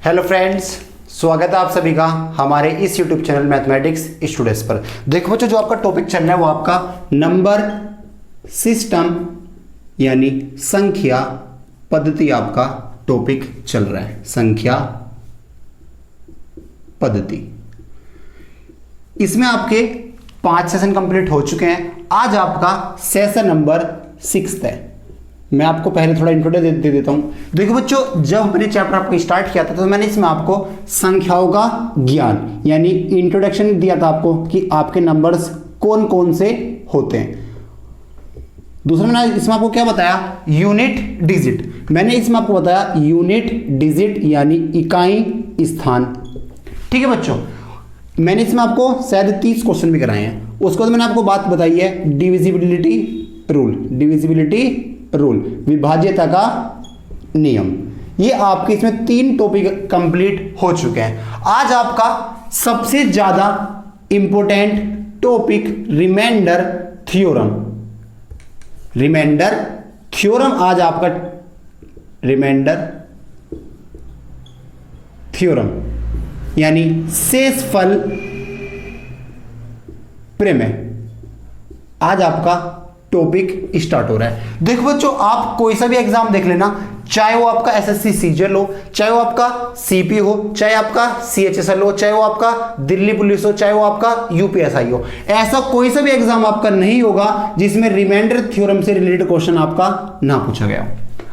Hello friends, स्वागत है आप सभी का हमारे इस यूट्यूब चैनल मैथमेटिक्स स्टूडेंट्स पर। देखो बच्चों, जो आपका टॉपिक चल रहा है वो आपका नंबर सिस्टम यानी संख्या पद्धति आपका टॉपिक चल रहा है। संख्या पद्धति, इसमें आपके 5 सेशन कंप्लीट हो चुके हैं। आज आपका सेशन नंबर 6 है। मैं आपको पहले थोड़ा इंट्रोडक्शन दे देता हूं। देखो बच्चों, जब मैंने चैप्टर आपको स्टार्ट किया था तो मैंने इसमें आपको संख्याओं का ज्ञान यानी इंट्रोडक्शन दिया था आपको कि आपके नंबर्स कौन कौन से होते हैं। दूसरा मैंने इसमें आपको क्या बताया, यूनिट डिजिट। मैंने इसमें आपको बताया यूनिट डिजिट यानी इकाई स्थान। ठीक है बच्चों, मैंने इसमें आपको शायद 30 क्वेश्चन भी कराए हैं। उसके बाद मैंने आपको बात बताई है डिविजिबिलिटी रूल। डिविजिबिलिटी रूल, विभाज्यता का नियम। ये आपके इसमें 3 टॉपिक कंप्लीट हो चुके हैं। आज आपका सबसे ज्यादा important topic remainder theorem. Remainder theorem आज आपका रिमाइंडर थ्योरम यानी शेषफल प्रमेय आज आपका टॉपिक स्टार्ट हो रहा है। देखो बच्चों, आप कोई सा भी एग्जाम देख लेना, चाहे वो आपका एसएससी सीजीएल हो, चाहे वो आपका सीपी हो, चाहे आपका सीएचएसएल हो, चाहे वो आपका दिल्ली पुलिस हो, चाहे वो आपका यूपीएसआई हो, ऐसा कोई सा भी एग्जाम आपका नहीं होगा जिसमें रिमाइंडर थ्योरम से रिलेटेड क्वेश्चन आपका ना पूछा गया हो।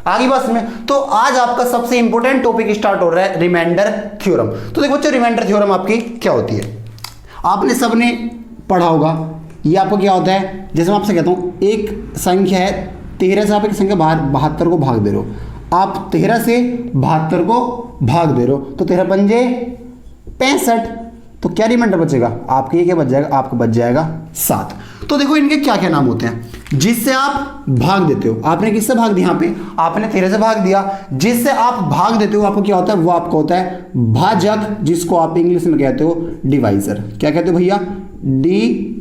आगे बात में, तो आज आपका सबसे इंपॉर्टेंट टॉपिक स्टार्ट हो रहा है रिमाइंडर थ्योरम। तो देखो बच्चों, रिमाइंडर थ्योरम आपकी क्या होती है, आपने सबने पढ़ा होगा। ये आपको क्या होता है, जैसे मैं आपसे कहता हूं एक संख्या है 13 से आप एक संख्या 72 को भाग दे रहे हो। आप 13 से 72 को भाग दे रहे हो तो 13 पंजे 65, तो क्या रिमाइंडर बचेगा आपके, ये क्या बच जाएगा, आपको बच जाएगा 7। तो देखो इनके क्या क्या नाम होते हैं जिससे आप भाग देते हो। आपने किससे भाग दिया, यहाँ पे आपने 13 से भाग दिया। जिससे आप भाग देते हो आपको क्या होता है, वो आपका होता है भाजक, जिसको आप इंग्लिश में कहते हो डिवाइजर। क्या कहते हो भैया, डिवाइजर।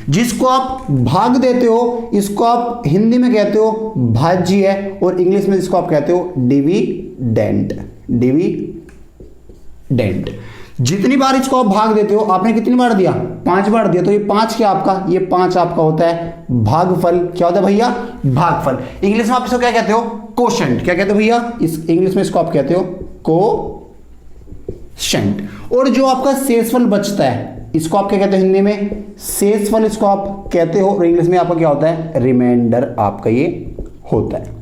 जिसको आप भाग देते हो इसको आप हिंदी में कहते हो भाज्य, और इंग्लिश में इसको आप कहते हो डिविडेंड। डिविडेंड। जितनी बार इसको आप भाग देते हो, आपने कितनी बार दिया, 5 बार दिया, तो ये 5 क्या आपका, ये 5 आपका होता है भागफल। क्या होता है भैया, भागफल। इंग्लिश में आप इसको क्या कहते हो, कोशेंट। क्या कहते हो भैया, इस इंग्लिश में इसको आप कहते हो कोशेंट। और जो आपका शेषफल बचता है इसको आप क्या कहते हो हिंदी में, शेषफल इसको आप कहते हो, और इंग्लिश में आपका क्या होता है, रिमाइंडर आपका ये होता है।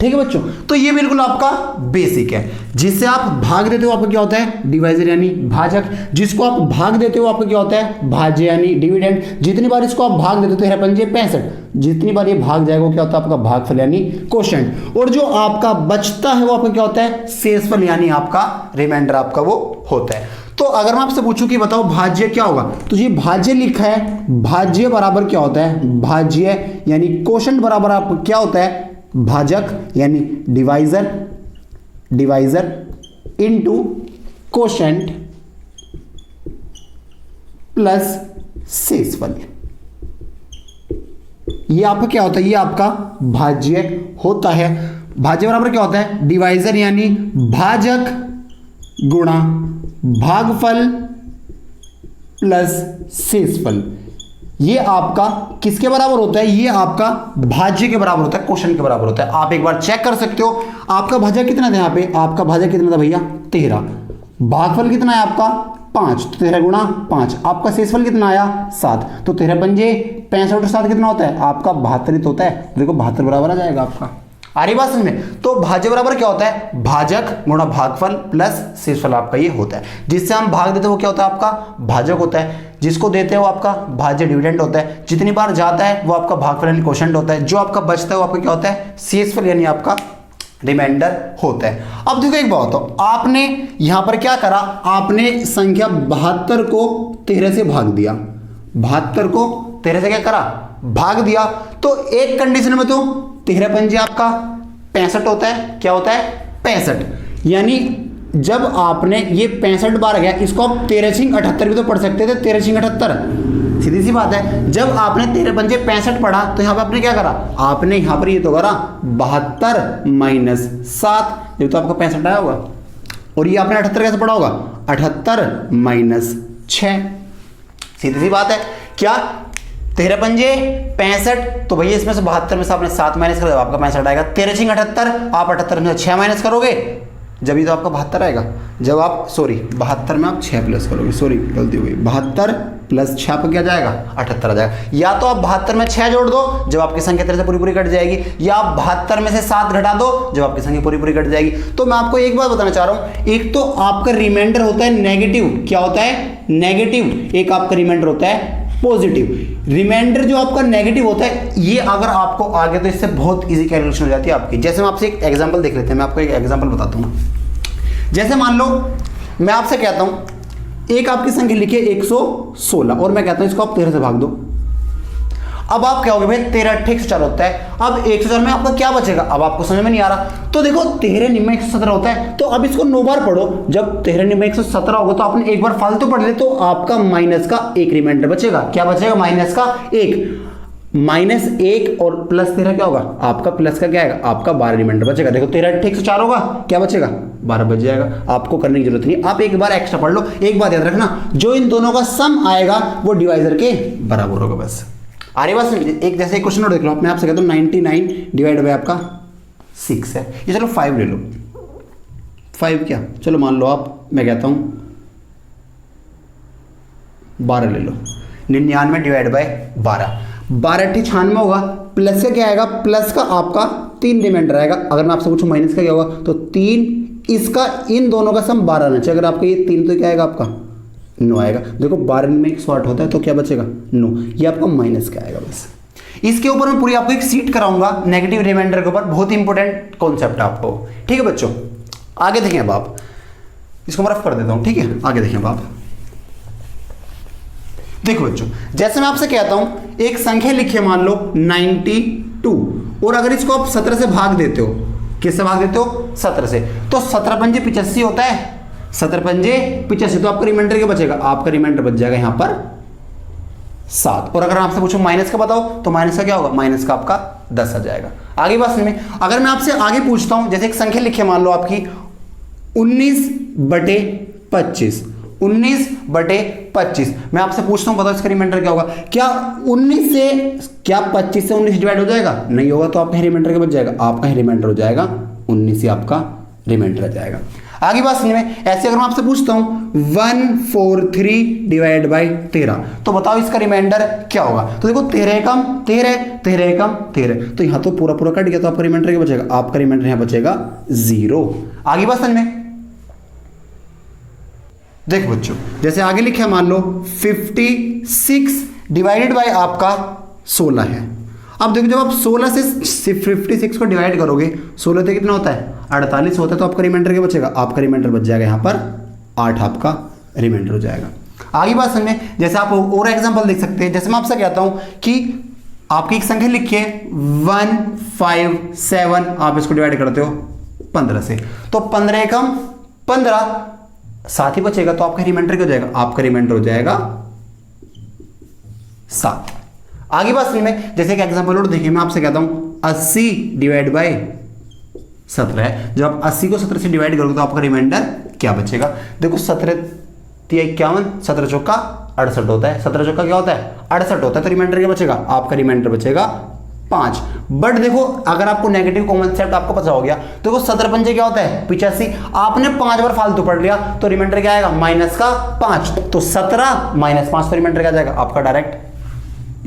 ठीक है बच्चों, तो ये बिल्कुल आपका बेसिक है। जिससे आप भाग देते हो आपका क्या होता है, डिवाइजर यानी भाजक। जिसको आप भाग देते हो आपका क्या होता है, भाज्य यानी डिविडेंड। जितनी बार इसको आप भाग देते हो 13 पंजे 65, जितनी बार ये भाग जाएगा क्या होता है आपका भागफल यानी कोशेंट। और जो आपका बचता है वो आपका क्या होता है, शेषफल यानी आपका रिमाइंडर आपका वो होता है। तो अगर मैं आपसे पूछूं कि बताओ भाज्य क्या होगा, तो ये भाज्य लिखा है, भाज्य बराबर क्या होता है, भाज्य यानी कोशेंट बराबर आपका क्या होता है, भाजक यानी divisor. Divisor into quotient plus शेषफल। ये आपका क्या होता है, ये आपका भाज्य होता है। भाज्य बराबर क्या होता है, डिवाइजर यानी भाजक गुणा भागफल प्लस शेषफल। ये आपका किसके बराबर होता है, ये आपका भाज्य के बराबर होता है, क्वेश्चन के बराबर होता है। आप एक बार चेक कर सकते हो, आपका भाज्य कितना था, यहाँ पे आपका भाज्य कितना था भैया 13, भागफल कितना है आपका 5, तो 13 गुणा 5। आपका शेषफल कितना आया 7, तो 13 पंजे 65 और 7 कितना होता है आपका 72 होता है। देखो 72 बराबर आ जाएगा आपका। आ रही बात समझ में। तो भाज्य बराबर क्या होता है, भाजक गुणा भागफल प्लस शेषफल आपका ये होता है। जिससे हम भाग देते हैं वो क्या होता है आपका भाजक होता है। जिसको देते हो आपका भाज्य डिविडेंड होता है। जितनी बार जाता है वो आपका भागफल यानी कोशेंट होता है। जो आपका बचता है वो आपका क्या होता है, शेषफल यानी आपका रिमाइंडर होता है। अब देखो एक बात हो, आपने यहां पर क्या करा, आपने संख्या 72 को 13 से भाग दिया। 72 को 13 से क्या करा, भाग दिया। तो एक कंडीशन में तो 13 पंजे आपका 65 होता है। क्या होता है 65, यानी जब आपने ये 65 बार गया, इसको आप 13×78 भी तो पढ़ सकते थे, 13×78, सीधी सी बात है। जब आपने 13×5 65 पढ़ा तो यहाँ पे आपने क्या करा, आपने यहाँ पर ये तो करा 72 - 7, ये तो आपका 65 आया होगा। और ये आपने 78 कैसे पढ़ा होगा, 78 - 6, सीधी सी बात है। क्या 13×5 65, तो भैया इसमें से 72 में से आपने 7 माइनस कर दिया, आपका 65 आएगा। 13×78, आप 78 में से 6 माइनस करोगे, जब ये तो आपका 72 आएगा। जब आप 72 में आप 6 प्लस करोगे, सॉरी गलती हो गई, 72 + 6 पर क्या जाएगा, 78 आ जाएगा। या तो आप 72 में 6 जोड़ दो, जब आपकी संख्या तेरे से पूरी पूरी कट जाएगी, या आप 72 में से 7 घटा दो, जब आपकी संख्या पूरी पूरी कट जाएगी। तो मैं आपको एक बात बताना चाह रहा हूं, एक तो आपका रिमाइंडर होता है नेगेटिव, क्या होता है, नेगेटिव, एक आपका रिमाइंडर होता है पॉजिटिव। रिमाइंडर जो आपका नेगेटिव होता है, ये अगर आपको आगे तो इससे बहुत इजी कैलकुलेशन हो जाती है आपकी। जैसे हम आपसे एक एग्जांपल देख लेते हैं, मैं आपको एक एग्जांपल बताता हूँ। जैसे मान लो मैं आपसे कहता हूं एक आपकी संख्या लिखिए 116, और मैं कहता हूं इसको आप 13 से भाग दो। अब आप क्या होगे भाई, 13 × 8 104 होता है। अब 104 में आपका क्या बचेगा, अब आपको समझ में नहीं आ रहा, तो देखो 13 × 117 होता है, तो अब इसको 9 बार पढ़ो। जब 13 × 117 होगा तो आपने एक बार फालतू पढ़ ले, तो आपका माइनस का 1 रिमाइंडर बचेगा। क्या बचेगा, माइनस का 1, -1 और +13 क्या होगा, आपका प्लस का क्या आएगा, आपका 12 रिमाइंडर बचेगा। देखो 13 × 104 होगा, क्या बचेगा, 12 बच जाएगा। आपको करने की जरूरत नहीं, आप एक बार एक्स्ट्रा पढ़ लो। एक बात याद रखना, जो इन दोनों का सम आएगा वो डिवाइजर के बराबर होगा, बस। आ रही बात समझ। एक जैसे एक क्वेश्चन और देख लो, मैं आपसे कहता हूँ 99 डिवाइड बाय आपका 6 है, ये चलो 5 ले लो। 5 क्या, चलो मान लो आप, मैं कहता हूँ 12 ले लो। 99 डिवाइड बाय 12, 12 × 96 होगा। प्लस का क्या आएगा, प्लस का आपका 3 रिमाइंडर आएगा। अगर मैं आपसे पूछूं माइनस का क्या होगा, तो 3, इसका इन दोनों का सम 12 आना चाहिए। अगर आपका ये 3 तो क्या आएगा, आपका 9 आएगा। देखो 12 में 108 होता है, तो क्या बचेगा, 9, ये आपका माइनस का आएगा, बस। इसके ऊपर मैं पूरी आपको एक सीट कराऊंगा नेगेटिव रिमाइंडर के ऊपर, बहुत इंपॉर्टेंट कॉन्सेप्ट है आपको, ठीक है बच्चों। आगे देखें अब आप, इसको मैं रफ कर देता हूं, ठीक है, आगे देखें अब आप। देखो बच्चों, जैसे मैं आपसे कहता हूं एक संख्या लिखिए, मान लो 92, और अगर इसको आप 17 से भाग देते हो, किससे भाग देते हो, 17 से, तो 17×5 85 होता है। 17×5 85, तो आपका रिमाइंडर क्या बचेगा, आपका रिमाइंडर बच जाएगा यहां पर 7। और अगर आपसे पूछो माइनस का बताओ, तो माइनस का क्या होगा, माइनस का आपका 10 आ जाएगा। आगे बात समझ में। अगर मैं आपसे आगे पूछता हूं, जैसे एक संख्या लिखिए, मान लो आपकी 19/25, 19/25, मैं आपसे पूछता हूं बताओ इसका रिमाइंडर क्या होगा। क्या 19 से, क्या 25 से 19 डिवाइड हो जाएगा, नहीं होगा, तो आपका रिमाइंडर क्या बच जाएगा, आपका रिमाइंडर हो जाएगा 19 से आपका रिमाइंडर आ जाएगा। आगे बात समझ में। ऐसे अगर मैं आपसे पूछता हूं 143 डिवाइड बाय 13, तो बताओ इसका रिमाइंडर क्या होगा। तो देखो 13 कम 13, 13 कम 13, तो यहां तो पूरा पूरा कट गया, तो आपका रिमाइंडर क्या बचेगा, आपका रिमाइंडर यहां बचेगा 0। आगे बात समझ में। देखो बच्चों, जैसे आगे लिखा मान लो 56 डिवाइडेड बाय आपका 16 है। अब देखो जब आप 16 से 56 को डिवाइड करोगे, 16 से कितना होता है, 48 होता है, तो आपका रिमाइंडर क्या बचेगा, आपका रिमाइंडर बच जाएगा यहाँ पर 8, आपका रिमाइंडर हो जाएगा। आगे बात समझ में। जैसे आप और एग्जांपल देख सकते हैं, जैसे मैं आपसे कहता हूं कि आपकी एक संख्या लिखिए 157, आप इसको डिवाइड करते हो 15 से, तो 15 कम 15, 7 ही बचेगा, तो आपका रिमाइंडर क्या हो जाएगा, आपका रिमाइंडर हो जाएगा 7। आगे बात समझ में। जैसे एक एग्जांपल और देखिए, मैं आपसे कहता हूं 80 डिवाइड बाय 17 है। जब आप 80 को 17 से डिवाइड करोगे तो आपका रिमाइंडर क्या बचेगा। देखो 17 × 51, 17 चौका 68 होता है, 17 चौका क्या होता है, 68 होता है, तो रिमाइंडर क्या बचेगा, आपका रिमाइंडर बचेगा 5। बट देखो अगर आपको नेगेटिव कॉन्सेप्ट आपको पता हो गया, तो देखो 17×5 क्या होता है 85, आपने 5 बार फालतू पढ़ लिया, तो रिमाइंडर क्या आएगा, माइनस का 5, तो 17 - 5, तो रिमाइंडर क्या आ जाएगा आपका डायरेक्ट,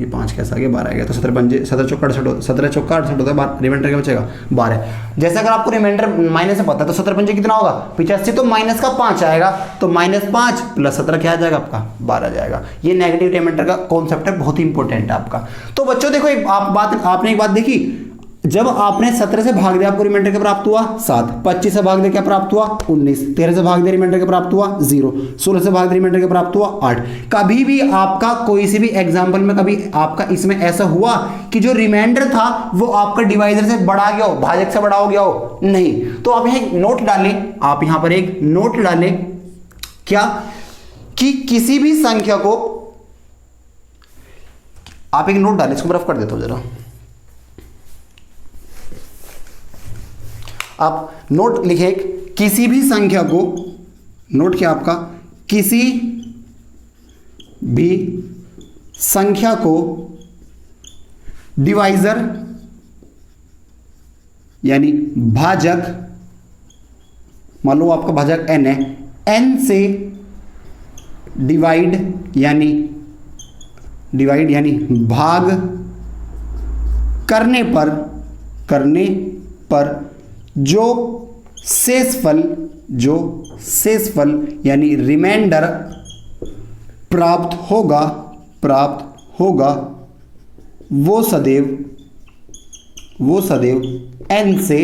ये 5 कैसा आ गया, 12 आ गया, तो 17 चौका 68 होता है, रिमाइंडर क्या बचेगा 12। जैसे अगर आपको रिमाइंडर माइनस से पता है, तो 17×5 कितना होगा 85, तो माइनस का 5 आएगा, तो -5 + 17 क्या आ जाएगा आपका 12 आ जाएगा। ये नेगेटिव रिमाइंडर का कॉन्सेप्ट है, बहुत ही इंपॉर्टेंट है आपका। तो बच्चों देखो आपने एक बात देखी, जब आपने 17 से भाग दिया आपको रिमाइंडर क्या प्राप्त हुआ 7, 25 से भाग दिया क्या प्राप्त हुआ 19, 13 से भाग दिया रिमाइंडर क्या प्राप्त हुआ 0, 16 से भाग दिया रिमाइंडर क्या प्राप्त हुआ 8। कभी भी आपका कोई सी भी एग्जांपल में कभी आपका इसमें ऐसा हुआ कि जो रिमाइंडर था वो आपका डिवाइजर से बड़ा गया हो, भाजक से बड़ा हो गया हो? नहीं। तो आप यहां एक नोट डालें, आप यहां पर एक नोट डालें क्या कि किसी भी संख्या को आप एक नोट डालें, इसको बर्फ कर देता हूं जरा। आप नोट लिखे किसी भी संख्या को, नोट क्या आपका, किसी भी संख्या को डिवाइजर यानी भाजक, मान लो आपका भाजक n है, n से डिवाइड यानी भाग करने पर जो शेषफल यानी रिमाइंडर प्राप्त होगा वो सदैव n से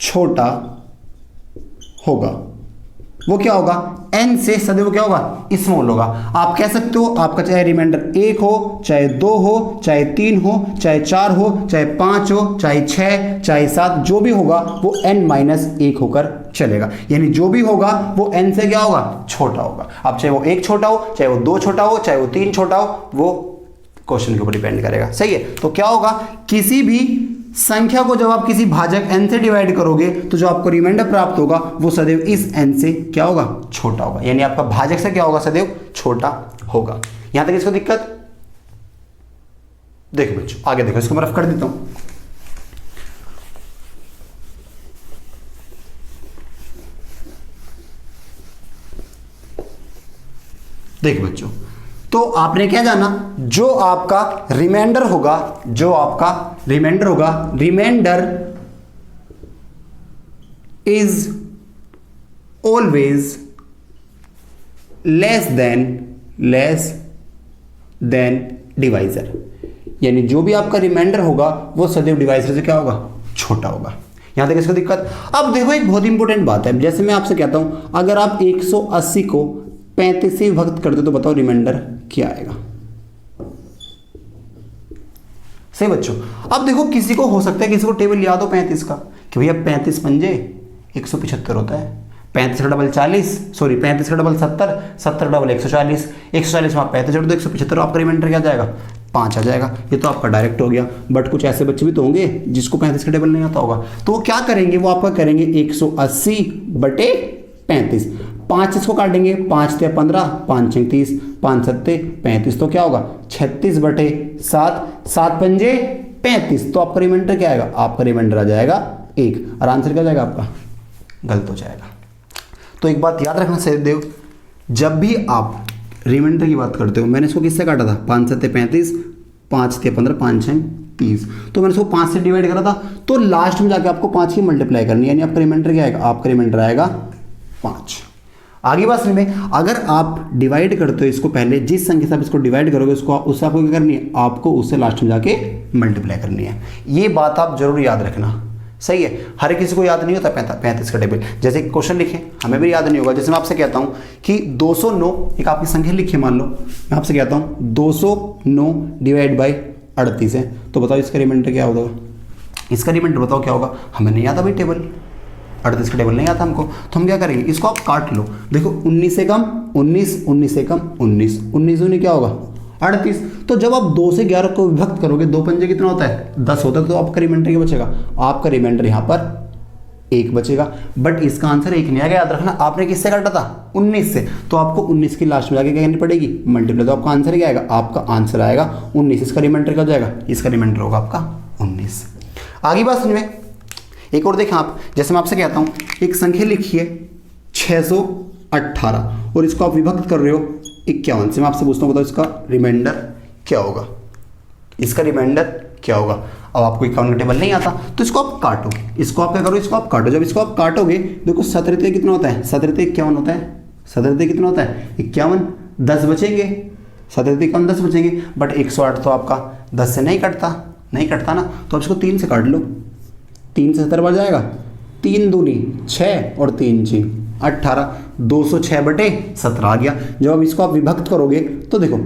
छोटा होगा। वो क्या होगा, n से सदैव क्या होगा, स्मॉल होगा। आप कह सकते हो आपका चाहे रिमाइंडर 1 हो, चाहे 2 हो, चाहे 3 हो, चाहे 4 हो, चाहे 5 हो, चाहे 6, चाहे 7, जो भी होगा वो n-1 होकर चलेगा। यानी जो भी होगा वो n से क्या होगा, छोटा होगा। अब चाहे वो 1 छोटा हो, चाहे वो 2 छोटा हो, चाहे वो 3 छोटा हो, वो क्वेश्चन के ऊपर डिपेंड करेगा। सही है। तो क्या होगा, किसी भी संख्या को जब आप किसी भाजक n से डिवाइड करोगे तो जो आपको रिमाइंडर प्राप्त होगा वो सदैव इस n से क्या होगा, छोटा होगा। यानी आपका भाजक से क्या होगा, सदैव छोटा होगा। यहां तक इसको दिक्कत? देखो बच्चों आगे देखो, इसको मैं रफ कर देता हूं। देखो बच्चों, तो आपने क्या जाना, जो आपका रिमाइंडर होगा, remainder is always less than divisor. यानी जो भी आपका रिमाइंडर होगा वो सदैव डिवाइजर से क्या होगा, छोटा होगा। यहां तक इसको दिक्कत? अब देखो एक बहुत इंपॉर्टेंट बात है, जैसे मैं आपसे कहता हूं अगर आप 180 को 35 से विभक्त कर दो तो बताओ रिमाइंडर क्या आएगा। सही बच्चों। अब देखो किसी को हो सकता है, किसी को टेबल याद हो 35 का कि भैया 35 पंजे 175 होता है, 35 का डबल 40, सॉरी 35 का डबल 70, 70 डबल 140, 140 में आप 35 जोड़ दो 175, आपका रिमाइंडर क्या जाएगा, 5 आ जाएगा। ये तो आपका डायरेक्ट हो गया। बट कुछ ऐसे बच्चे भी तो होंगे जिसको 35 का टेबल नहीं आता होगा, तो वो क्या करेंगे, वो आपका करेंगे 180 बटे 35, 5 इसको काटेंगे, 5 से 15, 5 6 30, 5 7 35, तो क्या होगा 36 बटे 7, 7 पंजे 35, तो आपका रिमाइंडर क्या आएगा, आपका रिमाइंडर आ जाएगा 1, और आंसर क्या जाएगा आपका, गलत हो जाएगा। तो एक बात याद रखना सहदेव, जब भी आप रिमाइंडर की बात करते हो, मैंने इसको किससे काटा था, 5 7 35, 5 से 15, 5 6 30, तो मैंने इसको 5 से डिवाइड करा था, तो लास्ट में जाके आपको 5 की मल्टीप्लाई करनी है, यानी आपका रिमाइंडर क्या आएगा, आपका रिमाइंडर आएगा 5। आगे बात में अगर आप डिवाइड करते हो इसको, पहले जिस संख्या से आप इसको डिवाइड करोगे उसको, उससे आपको क्या करनी है, आपको उससे लास्ट में जाके मल्टीप्लाई करनी है। ये बात आप जरूर याद रखना। सही है। हर किसी को याद नहीं होता 35 का टेबल। जैसे क्वेश्चन लिखे, हमें भी याद नहीं होगा। जैसे मैं आपसे कहता हूं कि 209 एक आपकी संख्या लिखिए, मान लो मैं आपसे कहता हूं 209 डिवाइड बाई 38 है, तो बताओ इसका रिमाइंडर क्या होगा, इसका रिमाइंडर बताओ क्या होगा। हमें नहीं आता भाई टेबल, 38 का टेबल नहीं आता हमको, तो हम क्या करेंगे, इसको आप काट लो। देखो 19 से कम 19, 19 से कम 19, 19 दूनी क्या होगा 38। तो जब आप 2 से 11 को विभक्त करोगे, 2 पंजे कितना होता है 10 होता है, तो आपका रिमाइंडर क्या बचेगा, आपका रिमाइंडर यहाँ पर 1 बचेगा। बट इसका आंसर 1 नहीं आएगा, याद रखना। आपने किससे काटा था 19 से, तो आपको 19 की लास्ट में जाके क्या करनी पड़ेगी, मल्टीप्लाई। तो आपका आंसर क्या आएगा, आपका आंसर आएगा 19। इसका रिमाइंडर क्या हो जाएगा, इसका रिमाइंडर होगा आपका 19। आगे बात समझ में। एक और देखें आप, जैसे मैं आपसे कहता हूं एक संख्या लिखिए 618 और इसको आप विभक्त कर रहे हो 51 से। मैं आपसे पूछता हूं बताओ इसका रिमाइंडर क्या होगा, इसका रिमाइंडर क्या होगा। अब आपको 51 का टेबल नहीं आता, तो इसको आप काटो, इसको आप क्या करो, इसको आप काटो। जब इसको आप काटोगे, देखो 17 कितना होता है, 17 51 होता है, 17 कितना होता है 51, 10 बचेंगे, 17 51 10 बचेंगे। बट 108 तो आपका 10 से नहीं कटता, नहीं कटता ना, तो अब इसको 3 से काट लो, 3 से 17 बढ़ जाएगा, 3 दूनी 6 और 3 जी 18, 206/17 आ गया। जब अब इसको आप विभक्त करोगे तो देखो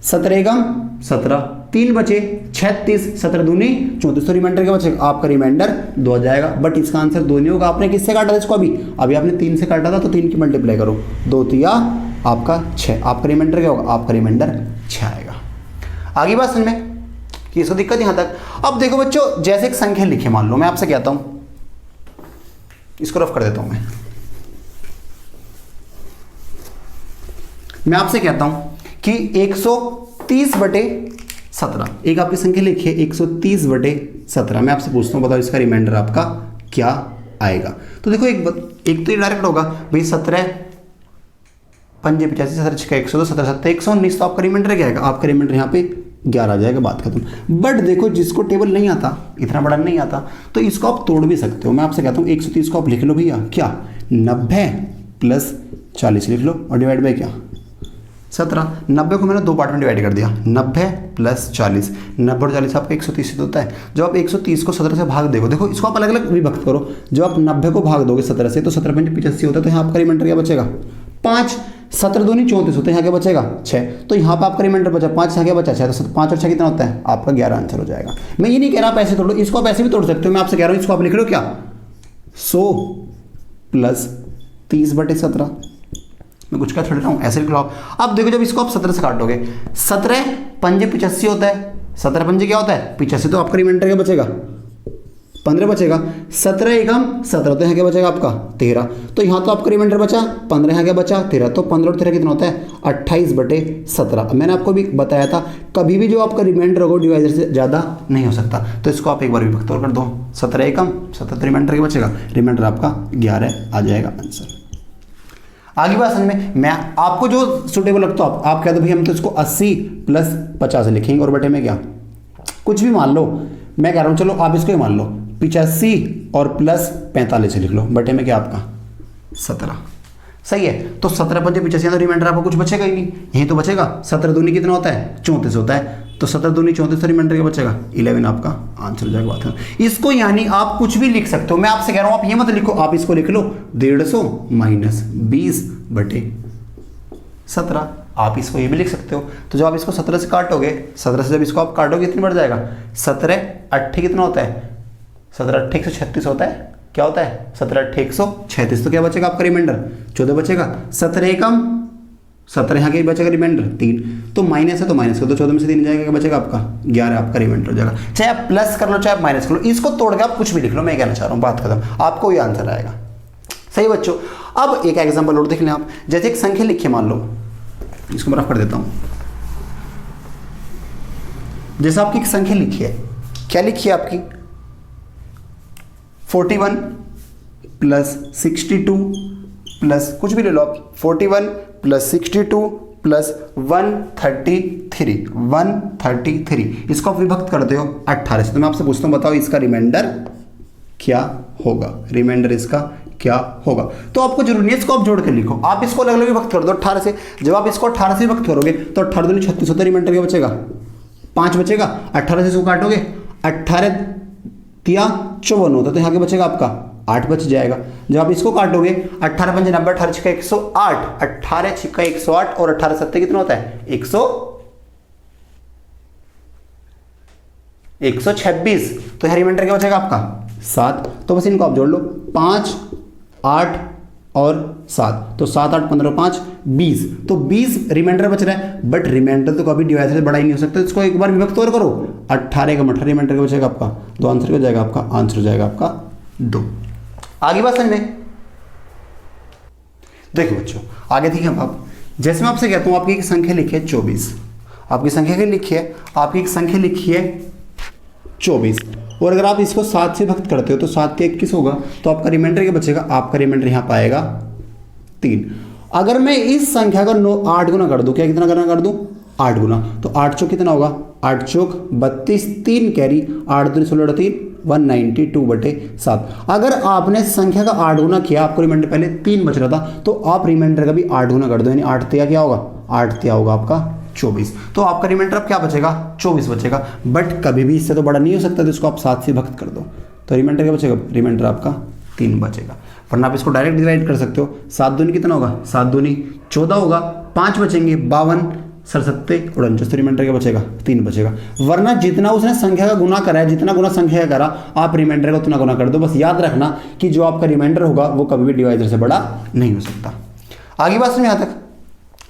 17 एकम 17, 3 बचे 36, 17 दूनी 34, तो रिमाइंडर क्या बचेगा आपका, रिमाइंडर 2 आ जाएगा। बट इसका आंसर 2 नहीं होगा, आपने किससे काटा था इसको, अभी आपने 3 से काटा था, तो 3 की मल्टीप्लाई करो, 2 तिया आपका 6, आपका रिमाइंडर क्या होगा, आपका रिमाइंडर 6 आएगा। आगे बात समझ में कि इसको दिक्कत यहाँ तक। अब देखो बच्चों, जैसे एक संख्या लिखी, मान लो मैं आपसे कहता हूं, इसको रफ कर देता हूं मैं आपसे कहता हूं कि 130/17 एक आपकी संख्या लिखी है 130/17, मैं आपसे पूछता हूं बताओ इसका रिमाइंडर आपका क्या आएगा। तो देखो एक तो ये डायरेक्ट होगा भाई, 17 पंजे 85, 17 छक्का 102, 17 7 119, तो आपका रिमाइंडर क्या आएगा, आपका रिमाइंडर यहाँ पे 11 आ जाएगा, बात खत्म। बट देखो जिसको टेबल नहीं आता, इतना बड़ा नहीं आता, तो इसको आप तोड़ भी सकते हो। मैं आपसे कहता हूँ 130 को आप लिख लो भैया, क्या 90 + 40 लिख लो और डिवाइड बाय क्या 17। 90 को मैंने 2 पार्ट में डिवाइड कर दिया, 90 + 40, 90 और 40 आपका 130 होता है। जब आप 130 को 17 से भाग दोगे, देखो इसको आप अलग अलग विभक्त करो, जब आप 90 को भाग दोगे 17 से, तो 17 × 85 होता है, तो यहाँ आपका रिमाइंडर क्या बचेगा 5, 17 दूनी 34 होते हैं, यहाँ क्या बचेगा 6, तो यहाँ पर आपका रिमाइंडर बचा 5, यहाँ क्या बचा 6, तो 5 और 6 कितना होता है आपका 11 आंसर हो जाएगा। मैं ये नहीं कह रहा आप ऐसे तोड़ लो, इसको आप ऐसे भी तोड़ सकते हो, मैं आपसे कह रहा हूँ इसको आप लिख लो क्या 100 + 30/17, मैं कुछ क्या थोड़ा रहा हूँ, ऐसे लिख लो आप। अब देखो जब इसको आप 17 से काटोगे, 17 पंजे 85 होता है, 17 पंजे क्या होता है 85, तो आपका रिमाइंडर क्या बचेगा 15 बचेगा, 17 एकम 17, तो यहाँ क्या बचेगा आपका 13, तो यहाँ तो आपका रिमाइंडर बचा 15, यहाँ क्या बचा 13, तो 15 और 13 कितना होता है 28/17। मैंने आपको भी बताया था कभी भी जो आपका रिमाइंडर होगा डिवाइजर से ज़्यादा नहीं हो सकता, तो इसको आप एक बार विभक्त कर दो, 17 एकम 17, तो रिमाइंडर क्या बचेगा, रिमाइंडर आपका 11 आ जाएगा आंसर। आगे बात समझ में, मैं आपको जो सुटेबल लगता है आप कह दो भाई हम तो इसको 80 + 50 लिखेंगे, और बटे में क्या कुछ भी मान लो, मैं कह रहा हूँ चलो आप इसको ही मान लो 85 और +45 लिख लो, बटे में क्या आपका 17, सही है। तो 17 पंजे 85, तो रिमाइंडर आपको कुछ बचेगा ही नहीं, यही तो बचेगा, 17 दूनी कितना होता है 34 होता है, तो 17 दूनी 34, तो रिमाइंडर क्या बचेगा 11 आपका आंसर हो जाएगा। बात है इसको, यानी आप कुछ भी लिख सकते हो, मैं आपसे कह रहा हूँ आप ये मत लिखो, आप इसको लिख लो 150 - 20/17, आप इसको ये भी लिख सकते हो। तो जब आप इसको 17 से काटोगे, 17 से जब इसको आप काटोगे कितनी बढ़ जाएगा, 17 8 कितना होता है 17 8 136 होता है, क्या होता है 17 8 136, तो क्या बचेगा आपका रिमाइंडर 14 बचेगा, 17 एकम 17, यहाँ क्या बचेगा रिमाइंडर 3, तो माइनस है तो माइनस कर दो, 14 में से 3 जाएगा, क्या बचेगा आपका 11 आपका रिमाइंडर हो जाएगा। चाहे आप प्लस कर लो चाहे आप माइनस कर लो, इसको तोड़ के आप कुछ भी लिख लो, मैं कहना चाह रहा हूँ बात खत्म, आपको ये आंसर आएगा। सही बच्चों, अब एक एग्जाम्पल और देख लें आप, जैसे एक संख्या लिखिए, मान लो इसको मैं रफ कर देता हूँ, जैसे आपकी एक संख्या लिखी है, क्या लिखी है आपकी 41 + 62 प्लस कुछ भी ले लो आप, 41 + 62 + 133, इसको आप विभक्त करते हो 18 से, तो मैं आपसे पूछता हूँ बताओ इसका रिमाइंडर क्या होगा, रिमाइंडर इसका क्या होगा। तो आपको जरूरी नहीं इसको आप जोड़ के लिखो, आप इसको अलग अलग विभक्त कर दो 18 से, जब आप इसको 18 से विभक्त करोगे तो 18 दूनी 36 होता है, रिमाइंडर क्या बचेगा 5 बचेगा, 18 से इसको काटोगे 18 तिया 54 होता है, तो यहाँ क्या बचेगा आपका 8 बच जाएगा। जब आप इसको काटोगे 18 पंजे 90, 18 छिक्का 108, 18 छिक्का 108 और 18 सत्ते कितना होता है 126, तो यहाँ रिमाइंडर क्या बचेगा आपका 7, तो बस इनको आप जोड़ लो 5 8 और 7, तो 7 8 15 5 20, तो 20 रिमाइंडर बच रहा है, बट रिमाइंडर तो कभी डिवाइजर से बड़ा ही नहीं हो सकता, इसको एक बार विभक्त और करो 18 का 18 रिमाइंडर का बचेगा आपका, तो आंसर क्या हो जाएगा आपका, आंसर हो जाएगा आपका 2। आगे बात समझ में, देखो बच्चों आगे देखिए आप, जैसे मैं आपसे कहता हूं आपकी एक संख्या लिखी है 24, आपकी संख्या क्या लिखी है, आपकी एक संख्या लिखी है 24, और अगर आप इसको 7 से भक्त करते हो तो 7 के 21 होगा, तो आपका रिमाइंडर क्या बचेगा, आपका रिमाइंडर यहाँ पाएगा 3। अगर मैं इस संख्या का 8 गुना कर दूं, क्या कितना करना कर दूं 8 गुना, तो 8 चौक कितना होगा, 8 चौक 32, 3 कैरी, 8 दूनी 16 3 192/7। अगर आपने संख्या का 8 गुना किया, आपको रिमाइंडर पहले 3 बच रहा था, तो आप रिमाइंडर का भी 8 गुना कर दो, यानी 8 तिया क्या होगा 8 तिया होगा आपका 24। तो आपका रिमाइंडर अब क्या बचेगा, 24 बचेगा। बट कभी भी इससे तो बड़ा नहीं हो सकता, तो इसको आप 7 से भक्त कर दो, तो रिमाइंडर क्या बचेगा, रिमाइंडर आपका 3 बचेगा। वरना आप इसको डायरेक्ट डिवाइड कर सकते हो। 7 दूनी कितना होगा, 7 दूनी 14 होगा, 5 बचेंगे, 52 सरसत्ते 49, तो रिमाइंडर क्या बचेगा, 3 बचेगा। वरना जितना उसने संख्या का गुना करा है, जितना गुना संख्या का करा, आप रिमाइंडर का उतना गुना कर दो। बस याद रखना कि जो आपका रिमाइंडर होगा वो कभी भी डिवाइजर से बड़ा नहीं हो सकता। आगे बात समझ यहाँ तक,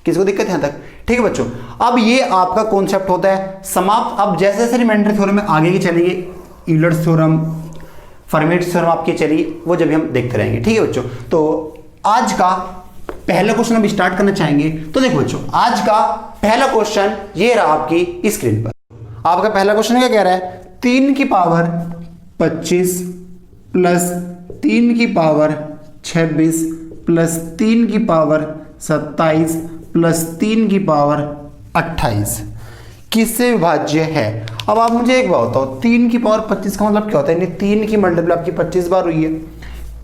किसको दिक्कत है यहाँ तक, ठीक है बच्चों। अब ये आपका कॉन्सेप्ट होता है समाप्त। अब जैसे जैसे रिमाइंडर थ्योरम में आगे की चलेंगे, यूलर्स थ्योरम, फर्मेट्स थ्योरम आपके चलिए, वो जब भी हम देखते रहेंगे, ठीक है बच्चों। तो आज का पहला क्वेश्चन हम स्टार्ट करना चाहेंगे। तो देखो बच्चों, आज का पहला क्वेश्चन ये रहा आपकी स्क्रीन पर। आपका पहला क्वेश्चन क्या कह रहा है, 3 की पावर 25 प्लस 3 की पावर 26 प्लस 3 की पावर 27 प्लस 3 की पावर 28 किससे विभाज्य है। अब आप मुझे एक बात बताओ, 3 की पावर 25 का मतलब क्या होता है, यानी 3 की मल्टीप्लाई आपकी 25 बार हुई है।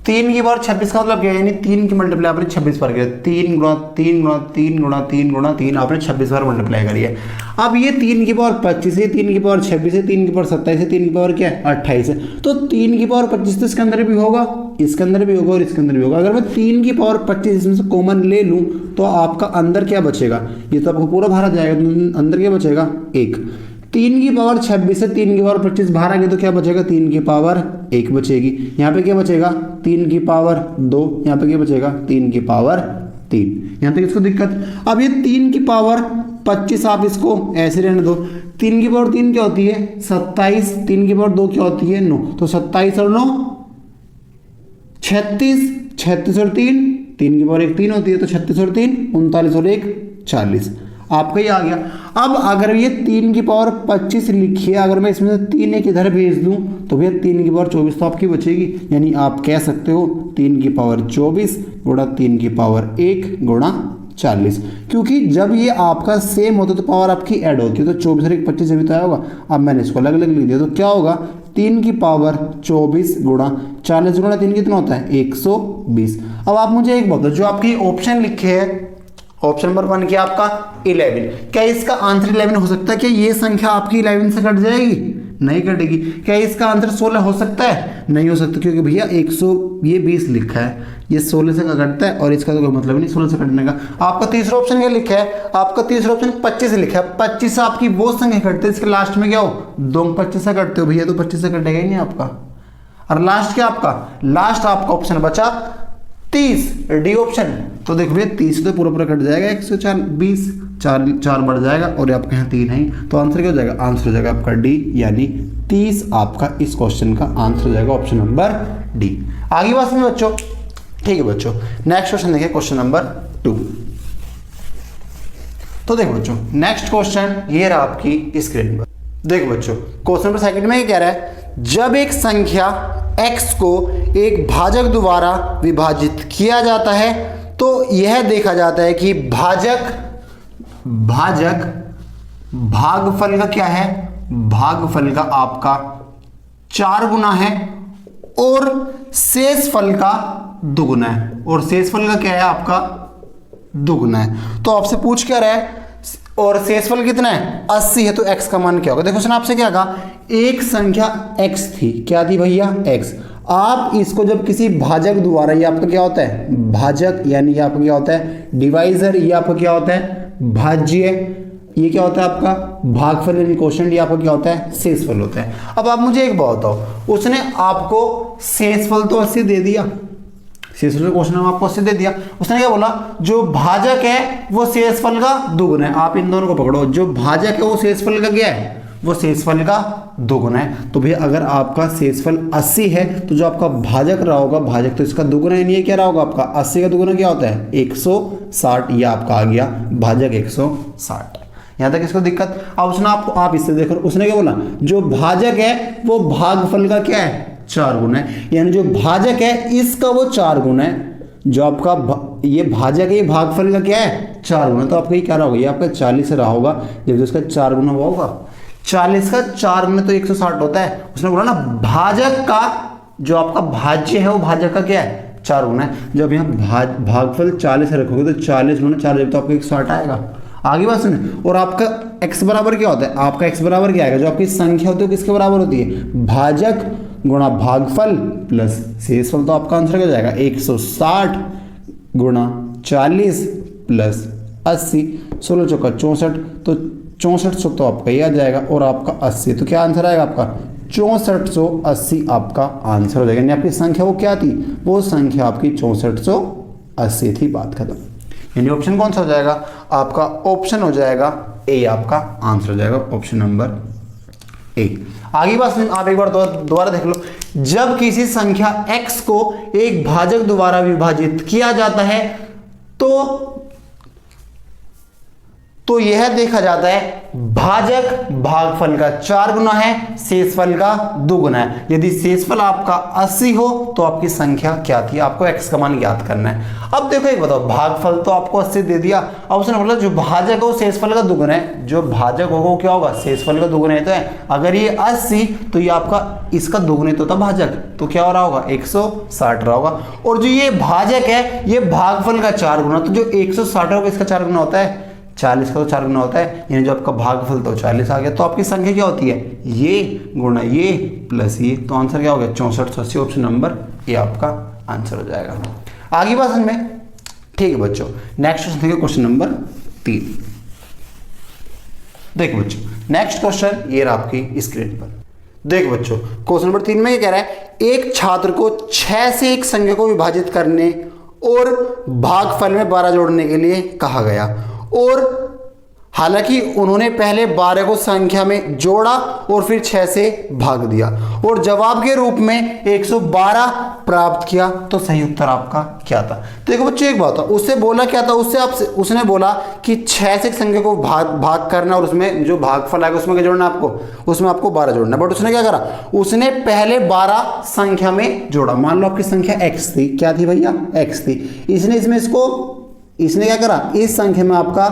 3 की पावर 26 का मतलब क्या है, यानी 3 की मल्टीप्लाई आपने 26 बार किया, 3 गुणा 3 गुणा 3 गुणा 3 गुणा 3 आपने 26 बार मल्टीप्लाई करी है। अब ये 3 की पावर 25 है, 3 की पावर 26 है, 3 की पावर 27 है, 3 की पावर क्या है 28 है। तो 3 की पावर 25 तो इसके अंदर भी होगा, इसके अंदर भी होगा और इसके अंदर भी होगा। अगर मैं 3 की पावर 25 इसमें से कॉमन ले लूँ तो आपका अंदर क्या बचेगा, ये तो आपको पूरा भरा जाएगा, तो अंदर क्या बचेगा 1। 3 की पावर 26 है, 3 की पावर 25 बाहर आ गई तो क्या बचेगा, 3 की पावर 1 बचेगी। यहाँ पे क्या बचेगा 3 की पावर 2, यहाँ पे क्या बचेगा 3 की पावर 3। यहाँ तक इसको दिक्कत। अब ये 3 की पावर 25 आप इसको ऐसे रहने दो, 3 की पावर 3 क्या होती है 27, 3 की पावर 2 क्या होती है 9, तो 27 और 9 36, 36 और 3, 3 की पावर 1 3 होती है, तो 36 और 3 39 और 1 40, आपका ही आ गया। अब अगर ये 3 की पावर 25 लिखिए, अगर मैं इसमें से 3 एक इधर भेज दूं तो भैया 3 की पावर 24 तो आपकी बचेगी। यानी आप कह सकते हो 3 की पावर 24 गुणा 3 की पावर 1 गुणा 40, क्योंकि जब ये आपका सेम होता है तो पावर आपकी ऐड होती है, तो 24 और 1 25 अभी तो आया होगा। अब मैंने इसको अलग अलग लिख दिया, तो क्या होगा 3 की पावर 24 गुणा 40 गुणा 3 कितना होता है 120। अब आप मुझे एक बताओ, जो आपकी ऑप्शन लिखे है, ऑप्शन नंबर 1 क्या आपका 11, क्या इसका आंसर 11 हो सकता है? क्या ये संख्या आपकी 11 से कट जाएगी? नहीं कटेगी। क्या इसका आंसर 16 हो सकता है? नहीं हो सकता, क्योंकि भैया 100 ये 20 लिखा है, ये 16 से कटता है और इसका तो कोई मतलब नहीं 16 से कटने का। आपका तीसरा ऑप्शन क्या लिखा है? आपका तीसरा ऑप्शन 25 लिखा है। 25 से आपकी वो संख्या कटते हैं इसके लास्ट में क्या हो 2 25 से कटते हो भैया, तो 25 से कटेगा ही नहीं आपका। और लास्ट क्या आपका, लास्ट आपका ऑप्शन बचा 30 डी ऑप्शन। तो देखो भैया 30 तो पूरा पूरा कट जाएगा, 104 20 4 बढ़ जाएगा और आपके यहाँ 3 है, तो आंसर क्या हो जाएगा? आंसर हो जाएगा आपका डी, यानी 30 आपका इस क्वेश्चन का आंसर हो जाएगा ऑप्शन नंबर डी। आगे बात समझे बच्चों? ठीक है बच्चों, नेक्स्ट क्वेश्चन देखिए, क्वेश्चन नंबर 2। तो देखो बच्चों, नेक्स्ट क्वेश्चन ये रहा आपकी स्क्रीन पर। देखो बच्चों, क्वेश्चन नंबर सेकंड में क्या कह रहा है, जब एक संख्या x को एक भाजक द्वारा विभाजित किया जाता है तो यह देखा जाता है कि भाजक भागफल का क्या है, भागफल का आपका 4 गुना है और शेषफल का दुगुना है, और शेषफल का क्या है आपका दुगुना है। तो आपसे पूछ क्या रहा है, और शेषफल कितना है 80 है, तो x का मान क्या होगा? देखो उसने आपसे क्या कहा, एक संख्या x थी, क्या थी भैया x। आप इसको जब किसी भाजक द्वारा, ये आपका क्या होता है भाजक, यानी ये आपका क्या होता है डिवाइजर, ये आपका क्या होता है भाज्य, ये क्या होता है आपका भागफल यानी क्वोशिएंट, ये आपका क्या होता है शेषफल होता है। अब आप मुझे एक बात बताओ, उसने आपको शेषफल तो 80 दे दिया, शेषफल क्वेश्चन में आपको 80 दे दिया, उसने क्या बोला जो भाजक है वो शेषफल का दुगुना है। आप इन दोनों को पकड़ो, जो भाजक है वो शेषफल का क्या है, वो शेषफल का दुगुना है। तो भैया अगर आपका शेषफल 80 है तो जो आपका भाजक रहा होगा, भाजक तो इसका दुगुना है, ये क्या रहा होगा आपका 80 का दुगुना क्या होता है 160, ये आपका आ गया भाजक 160। यहाँ तक इसको दिक्कत। अब उसने आपको, आप इससे देखो उसने क्या बोला, जो भाजक है वो भागफल का क्या है 4 गुना है, यानी जो भाजक है इसका वो 4 गुना है, जो आपका ये भाजक है ये भागफल का क्या है 4 गुना। तो आपका ये क्या रहा होगा, ये आपका 40 रहा होगा, जब इसका 4 गुना हुआ होगा, 40 का 4 गुना तो 160 होता है। उसने बोला ना भाजक का जो आपका भाज्य है वो भाजक का क्या है 4 गुना है। जब यहाँ भागफल 40 रखोगे तो 40 गुना 4 जब तो आपको 160 आएगा। आगे बात सुन। और आपका x बराबर क्या होता है, आपका x बराबर क्या आएगा, जो आपकी संख्या होती है वो किसके बराबर होती है, भाजक गुणा भागफल प्लस शेषफल। तो आपका आंसर क्या हो जाएगा 160 गुणा 40 प्लस 80, 16 चौका 64, तो 6400 तो आपका ये आ जाएगा और आपका 80, तो क्या आंसर आएगा आपका 6480 आपका आंसर हो जाएगा। यानी आपकी संख्या वो क्या थी, वो संख्या आपकी 6480 थी, बात खत्म। यानी ऑप्शन कौन सा हो जाएगा आपका, ऑप्शन हो जाएगा ए आपका आंसर हो जाएगा, ऑप्शन नंबर ए। आगे बात आप एक बार दोबारा देख लो, जब किसी संख्या x को एक भाजक द्वारा विभाजित किया जाता है तो यह देखा जाता है भाजक भागफल का 4 गुना है, शेषफल का 2 गुना है। यदि शेषफल आपका 80 हो तो आपकी संख्या क्या थी, आपको x का मान ज्ञात करना है। अब देखो एक बताओ, भागफल तो आपको 80 दे दिया, अब उसने बोला जो भाजक हो शेषफल का 2 गुना है, जो भाजक होगा क्या होगा, शेषफल का 2 गुना है। तो है अगर ये 80 तो ये आपका इसका 2 गुना तो था भाजक, तो क्या हो रहा होगा 160 रहा होगा। और जो ये भाजक है ये भागफल का 4 गुना, तो जो 160 होगा इसका 4 गुना होता है 40 का, तो 4 गुना होता है, यानी जो आपका भागफल तो 40 आ गया। तो आपकी संख्या क्या होती है, ये गुणा ये प्लस ये, तो आंसर क्या हो गया 6480, ऑप्शन नंबर ए आपका आंसर हो जाएगा। आगे बात में ठीक है बच्चों। नेक्स्ट क्वेश्चन देखिए, क्वेश्चन नंबर 3। देखो बच्चों नेक्स्ट क्वेश्चन ये रहा आपकी स्क्रीन पर। देखो बच्चों क्वेश्चन नंबर 3 में ये कह रहा है, एक छात्र को 6 से एक संख्या को विभाजित करने और भागफल में 12 जोड़ने के लिए कहा गया, और हालांकि उन्होंने पहले 12 को संख्या में जोड़ा और फिर 6 से भाग दिया और जवाब के रूप में 112 प्राप्त किया, तो सही उत्तर आपका क्या था। देखो बच्चों एक बात था, उससे बोला क्या था, उसने बोला कि 6 से एक संख्या को भाग करना और उसमें जो भागफल आएगा उसमें क्या जोड़ना आपको, उसमें आपको 12 जोड़ना। बट उसने क्या करा, उसने पहले 12 संख्या में जोड़ा। मान लो आपकी संख्या x थी, क्या थी भैया x थी, इसने क्या करा, इस संख्या में आपका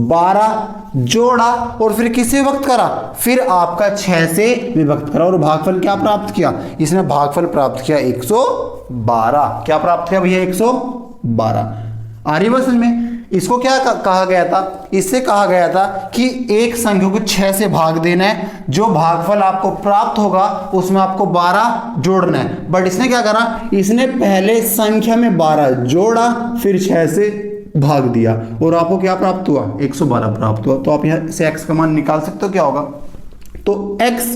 12 जोड़ा और फिर किससे विभक्त करा, फिर आपका 6 से विभक्त करा और भागफल क्या प्राप्त किया, इसने भागफल प्राप्त किया 112। क्या प्राप्त किया भैया 112। आ रही बात समझ में। इसको क्या कहा गया था, इससे कहा गया था कि एक संख्या को 6 से भाग देना है, जो भागफल आपको प्राप्त होगा उसमें आपको 12 जोड़ना है। बट इसने क्या करा, इसने पहले संख्या में 12 जोड़ा फिर 6 से भाग दिया और आपको क्या प्राप्त हुआ 112 प्राप्त हुआ। तो आप यहां से x का मान निकाल सकते हो, क्या होगा, तो x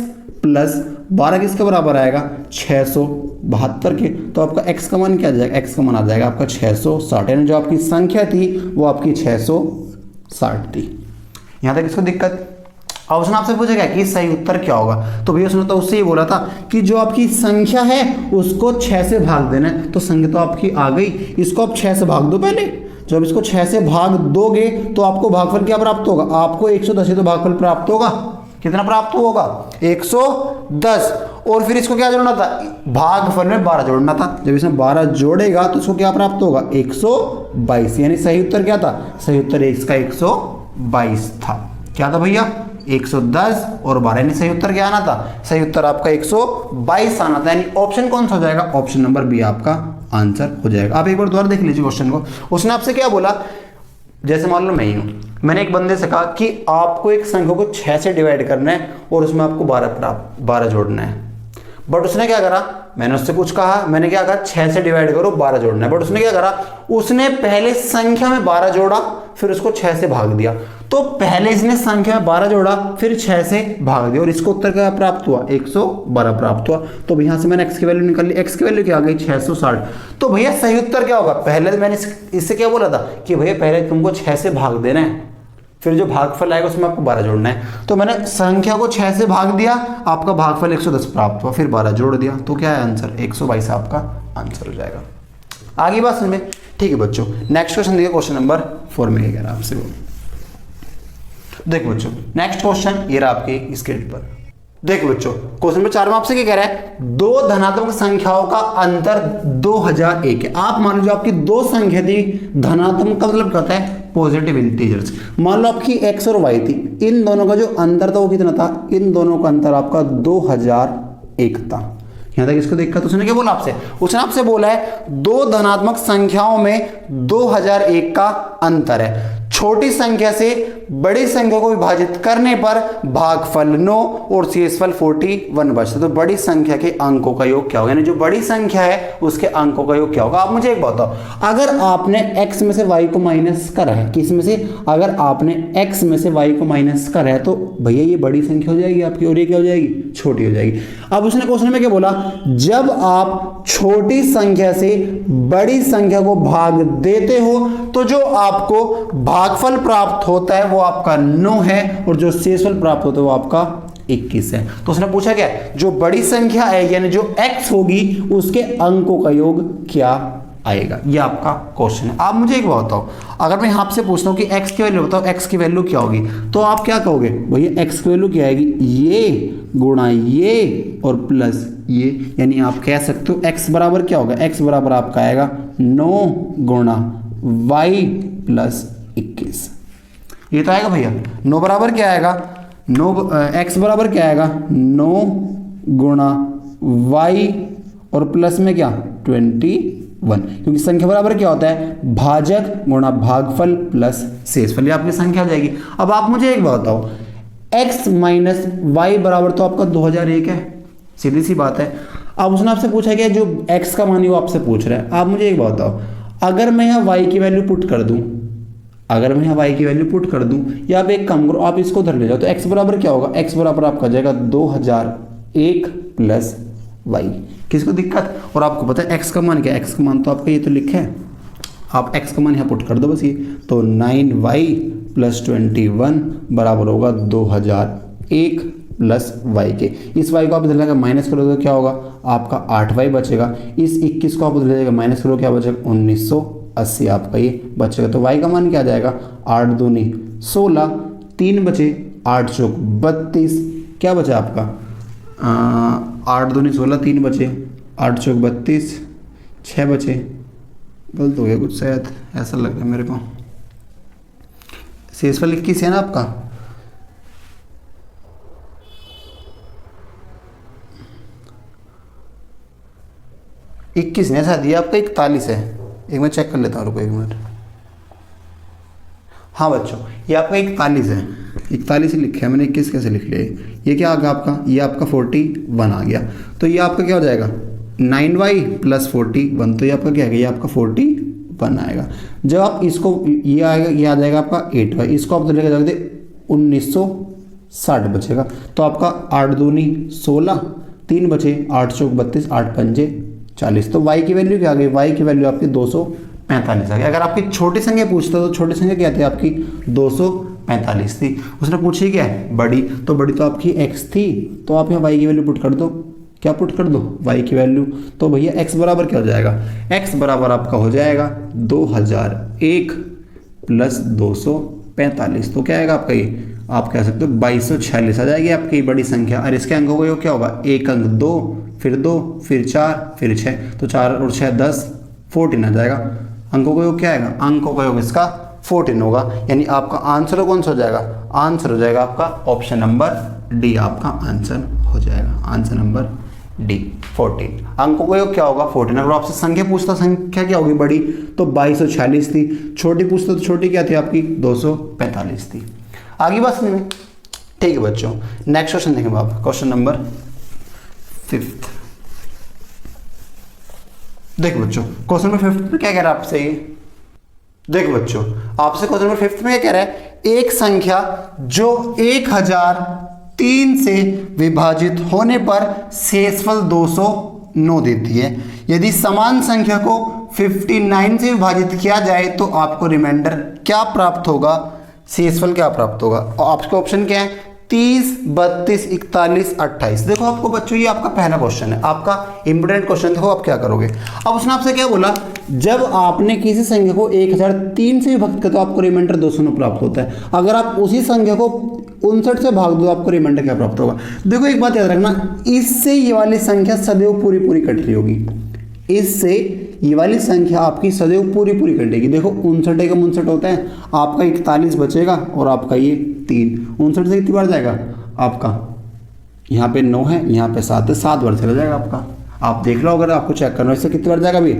प्लस 12 किसके बराबर आएगा 672 के। तो आपका x का मान क्या आ जाएगा, x का मान आ जाएगा आपका 660, यानी जो आपकी संख्या थी वो आपकी 660 थी। यहां तक इसको दिक्कत। अब उसने आपसे पूछा कि सही उत्तर क्या होगा, तो भैया उसने तो उससे ही बोला था कि जो आपकी संख्या है उसको 6 से भाग देना है। तो संख्या तो आपकी आ गई, इसको आप 6 से भाग दो पहले। जब इसको 6 से भाग दोगे तो आपको भागफल क्या प्राप्त होगा, आपको 110 तो भागफल प्राप्त होगा। कितना प्राप्त होगा 110। और फिर इसको क्या जोड़ना था, भागफल में 12 जोड़ना था। जब इसमें 12 जोड़ेगा तो इसको क्या प्राप्त होगा 122। यानी सही उत्तर क्या था, सही उत्तर इसका 122 था। क्या था भैया 110 और 12, यानी सही उत्तर क्या आना था, सही उत्तर आपका 122 आना था। यानी ऑप्शन कौन सा हो जाएगा, ऑप्शन नंबर बी आपका आंसर हो जाएगा। आप एक बार दोबारा देख लीजिए क्वेश्चन को। उसने आपसे क्या बोला, जैसे मान लो मैं ही हूं, मैंने एक बंदे से कहा कि आपको एक संख्या को 6 से डिवाइड करना है और उसमें आपको 12 जोड़ना है। बट उसने क्या करा, मैंने उससे कुछ कहा, मैंने क्या कहा 6 से डिवाइड करो 12 जोड़ना है। बट उसने क्या करा, उसने पहले संख्या में 12 जोड़ा फिर उसको 6 से भाग दिया। तो पहले इसने संख्या में 12 जोड़ा फिर 6 से भाग दिया और इसको उत्तर क्या प्राप्त हुआ 112 प्राप्त हुआ। तो यहां से मैंने x की वैल्यू निकाल ली, x की वैल्यू क्या आ गई 660। तो भैया सही उत्तर क्या होगा, पहले मैंने इससे क्या बोला था कि भैया पहले तुमको 6 से भाग देना है, फिर जो भागफल आएगा उसमें आपको 12 जोड़ना है। तो मैंने संख्या को 6 से भाग दिया, आपका भागफल 110 प्राप्त हुआ, फिर 12 जोड़ दिया, तो क्या है आंसर 122 आपका आंसर हो जाएगा। आगे बात समझ में, ठीक है बच्चों। नेक्स्ट क्वेश्चन देखिए, क्वेश्चन नंबर 4 में क्या कह रहा है आपसे वो देखो बच्चों। नेक्स्ट क्वेश्चन ये रहा आपके स्क्रीन पर। देखो बच्चों क्वेश्चन नंबर 4 में आपसे क्या कह रहा है, दो धनात्मक संख्याओं का अंतर 2001 है। आप मान लीजिए आपकी दो संख्या थी, धनात्मक का मतलब क्या होता है पॉजिटिव इंटीजर्स। मान लो आपकी x और y थी, इन दोनों का जो अंतर था वो कितना था, इन दोनों का अंतर आपका 2001 था। यहां तक इसको देखकर तो उसने क्या बोला आपसे, उसने आपसे बोला है दो धनात्मक संख्याओं में 2001 का अंतर है। छोटी संख्या से बड़ी संख्या को विभाजित करने पर भागफल 9 और शेषफल 41 बचता। तो बड़ी संख्या के अंकों का योग क्या होगा, यानी जो बड़ी संख्या है उसके अंकों का योग क्या होगा। आप मुझे एक बताओ, अगर आपने x में से y को माइनस करा है, किस में से, अगर आपने x में से y को माइनस करा है तो भैया ये बड़ी संख्या हो जाएगी आपकी और ये क्या हो जाएगी, छोटी हो जाएगी। अब उसने क्वेश्चन में क्या बोला, जब आप छोटी संख्या से बड़ी संख्या को भाग देते हो तो जो आपको भागफल प्राप्त होता है वो आपका 9 है और जो शेषफल प्राप्त होता है वो आपका 21 है। तो उसने पूछा क्या, जो बड़ी संख्या है यानी जो x होगी उसके अंकों का योग क्या आएगा, ये आपका क्वेश्चन है। आप मुझे एक बात बताओ, अगर मैं आपसे पूछता हूँ कि x की वैल्यू बताओ, x की वैल्यू क्या होगी, तो आप क्या कहोगे, भैया x की वैल्यू क्या आएगी, ये गुणा ये और प्लस ये, यानी आप कह सकते हो x बराबर क्या होगा, x बराबर आपका आएगा 9 गुणा y प्लस 21। ये तो आएगा भैया 9 बराबर क्या आएगा, 9 x बराबर क्या आएगा 9 गुणा y और प्लस में क्या 21, क्योंकि संख्या बराबर क्या होता है, भाजक गुणा भागफल प्लस शेषफल, ये आपकी संख्या हो जाएगी। अब आप मुझे एक बात बताओ, x माइनस वाई बराबर तो आपका 2001 है, सीधी सी बात है। अब उसने आपसे पूछा क्या, जो x का मान है वो आपसे पूछ रहा है। आप मुझे एक बात बताओ, अगर मैं यहाँ y की वैल्यू पुट कर दूं, अगर मैं यहाँ y की वैल्यू पुट कर दूं, या आप एक काम करो, आप इसको उधर ले जाओ, तो x बराबर क्या होगा, x बराबर आपका आ जाएगा 2001 प्लस y। किसको दिक्कत, और आपको पता है x का मान क्या है, x का मान तो आपका ये तो लिखा है, आप x का मान यहाँ पुट कर दो बस ये, तो 9y प्लस 21 बराबर होगा 2001 प्लस y के। इस y को आप इधर लगा माइनस करोगे तो क्या होगा, आपका 8y बचेगा। इस 21 को आप उधर ले जाएगा माइनस करो, क्या बचेगा 1980 आपका ये बचेगा। तो y का मान क्या जाएगा, 8 दूनी 16, 3 बचे, 8 चौक 32, क्या बचा आपका 8 दूनी 16, 3 बचे, 8 चौक 32, 6 बचे, गलत हो गया कुछ शायद, ऐसा लग रहा है मेरे को। शेषफल 21 है ना आपका, इक्कीस नहीं ऐसा दिया आपका, 41 है। एक मैं चेक कर लेता हूँ, रुको एक मिनट। हाँ बच्चों, ये आपका 41 है, 41 ही लिखा है मैंने, 21 कैसे लिख लिया। ये क्या आ गया आपका, ये आपका 41 आ गया। तो ये आपका क्या हो जाएगा 9y प्लस 41, तो ये आपका क्या आएगा, ये आपका 41 आएगा। जब आप इसको, ये आएगा, ये आ जाएगा आपका 8y, इसको आप लेकर जाओगे 1960 बचेगा। तो आपका 8 दूनी 16, 3 बचे, 8 चौक 32, 8 पंजे 40। तो y की वैल्यू क्या आ गई, y की वैल्यू आपकी 245 आ गई। अगर आपकी छोटी संख्या पूछता तो छोटी संख्या क्या थी आपकी 245 थी। उसने पूछी क्या है बड़ी, तो बड़ी तो आपकी x थी, तो आप यहाँ y की वैल्यू पुट कर दो, क्या पुट कर दो y की वैल्यू। तो भैया x बराबर क्या हो जाएगा, x बराबर आपका हो जाएगा 2001 प्लस 245, तो क्या आएगा आपका ये, आप कह सकते हो 2246 आ जाएगी आपकी बड़ी संख्या। और इसके अंकों का योग क्या होगा, एक अंक 2, फिर 2, फिर 4, फिर 6, तो 4 और 6 10, 14 आ जाएगा। अंकों का योग क्या आएगा, अंकों का योग इसका 14 होगा, यानी आपका आंसर कौन सा हो जाएगा, आंसर हो जाएगा आपका ऑप्शन नंबर डी, आपका आंसर हो जाएगा आंसर नंबर डी 14। अंकों का योग क्या होगा 14। अगर आपसे संख्या पूछता, संख्या क्या होगी बड़ी, तो 2246 थी, छोटी पूछता तो छोटी क्या थी आपकी 245 थी। आगे बात सुनिए, ठीक है बच्चों। नेक्स्ट क्वेश्चन देखेंगे आप, क्वेश्चन नंबर 5। देखो बच्चों, क्वेश्चन नंबर 5 में क्या कह रहा है आपसे, देखो बच्चों आपसे क्वेश्चन नंबर 5 में क्या कह रहा है, एक संख्या जो 1003 से विभाजित होने पर शेषफल 209 देती है, यदि समान संख्या को 59 से विभाजित किया जाए तो आपको रिमाइंडर क्या प्राप्त होगा, शेषफल क्या प्राप्त होगा। और आपके ऑप्शन क्या है 30, 32, 41, 28। देखो आपको बच्चों, ये आपका पहला क्वेश्चन है, आपका इंपोर्टेंट क्वेश्चन। देखो आप क्या करोगे, अब उसने आपसे क्या बोला, जब आपने किसी संख्या को 1003 से विभक्त किया तो आपको रिमाइंडर 209 प्राप्त होता है। अगर आप उसी संख्या को 59 से भाग दो, आपको रिमाइंडर क्या प्राप्त होगा। देखो एक बात याद रखना, इससे ये वाली संख्या सदैव पूरी पूरी कट रही होगी, इससे ये वाली संख्या आपकी सदैव पूरी पूरी कटेगी। देखो 59 का 59 होता है, आपका 41 बचेगा और आपका ये 3, 59 से कितनी बार जाएगा आपका, यहाँ पे 9 है, यहाँ पे 7 है, 7 बार चला जाएगा आपका। आप देख लो, अगर आपको चेक करना है इससे कितनी बार जाएगा अभी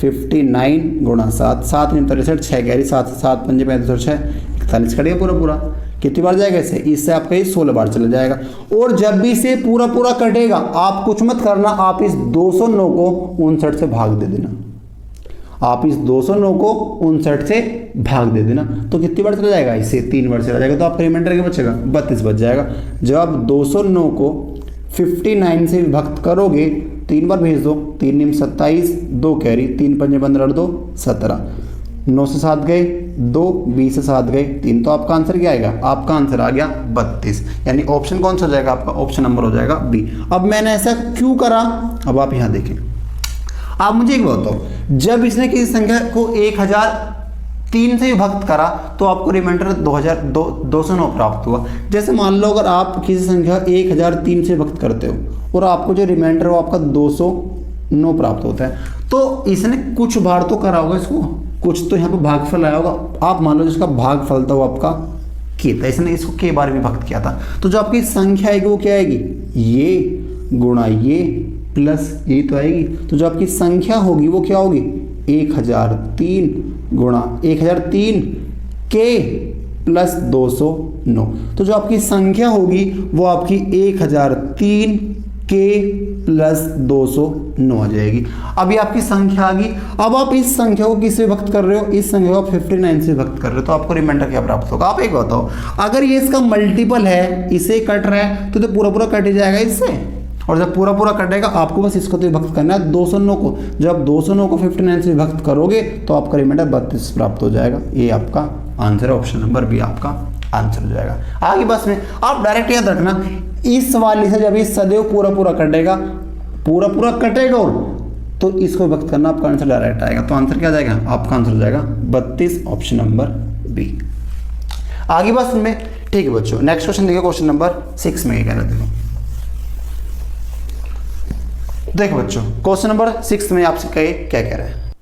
59 गुणा 7, 7 × 63 6 गहरी 7 7 पंजे 35 और 6 41 कटेगा पूरा पूरा। कितनी बार जाएगा इससे आपका ये 16 बार चला जाएगा। और जब भी इसे पूरा पूरा कटेगा आप कुछ मत करना, आप इस 209 को 59 से भाग दे देना। आप इस 209 को 59 से भाग दे देना तो कितनी बार चला जाएगा, इससे 3 बार चला जाएगा। तो आपका रिमाइंडर क्या बचेगा 32 बच जाएगा। जब आप 209 को 59 से विभक्त करोगे 3 बार भेज दो, 3 × 27 2 कैरी 3 × 5 15 और 2 17, 9 से 7 गए 2, 20 से 7 गए 3, तो आपका आंसर क्या आएगा, आपका आंसर आ गया 32। यानी ऑप्शन कौन सा हो जाएगा आपका, ऑप्शन नंबर हो जाएगा बी। अब मैंने ऐसा क्यों करा, अब आप यहाँ देखें। आप मुझे एक बताओ, जब इसने किसी संख्या को 1003 से विभक्त करा तो आपको रिमाइंडर 209 प्राप्त हुआ। जैसे मान लो अगर आप किसी संख्या 1003 से विभक्त करते हो और आपको जो रिमाइंडर वो आपका 209 प्राप्त होता है, तो इसने कुछ बार तो करा होगा इसको, कुछ तो यहाँ पे भागफल आया होगा। आप मान लो जिसका भागफल था वो आपका के था, इसने इसको के बार विभक्त किया था, तो जो आपकी संख्या आएगी वो क्या आएगी, ये गुणा ये प्लस यही तो आएगी। तो जो आपकी संख्या होगी वो क्या होगी 1003 गुणा 1003 के प्लस 209। तो जो आपकी संख्या होगी वो आपकी 1003 के प्लस 209 आ जाएगी। अभी आपकी संख्या आ गई। अब आप इस संख्या को किससे विभक्त कर रहे हो, इस संख्या को 59 से विभक्त कर रहे हो, तो आपको रिमाइंडर क्या प्राप्त होगा। आप एक बताओ, अगर ये इसका मल्टीपल है, इसे कट रहा है तो पूरा पूरा कट ही जाएगा इससे, और जब पूरा पूरा कटेगा आपको बस इसको तो विभक्त करना है 209 को। जब 209 को 59 से विभक्त करोगे तो आपका रिमाइंडर 32 प्राप्त हो जाएगा। ये आपका आंसर है, ऑप्शन नंबर बी आपका आंसर हो जाएगा। आगे बस में आप डायरेक्ट याद रखना, इस वाली से जब ये सदैव पूरा पूरा कटेगा और तो इसको विभक्त करना, आपका आंसर डायरेक्ट आएगा। तो आंसर क्या जाएगा, आपका आंसर हो जाएगा 32, ऑप्शन नंबर बी। आगे बस में ठीक है बच्चों, नेक्स्ट क्वेश्चन देखिए, क्वेश्चन नंबर 6 में क्या कह रहे थे। देखो बच्चों क्वेश्चन नंबर 6 में आपसे कहे क्या कह रहा है।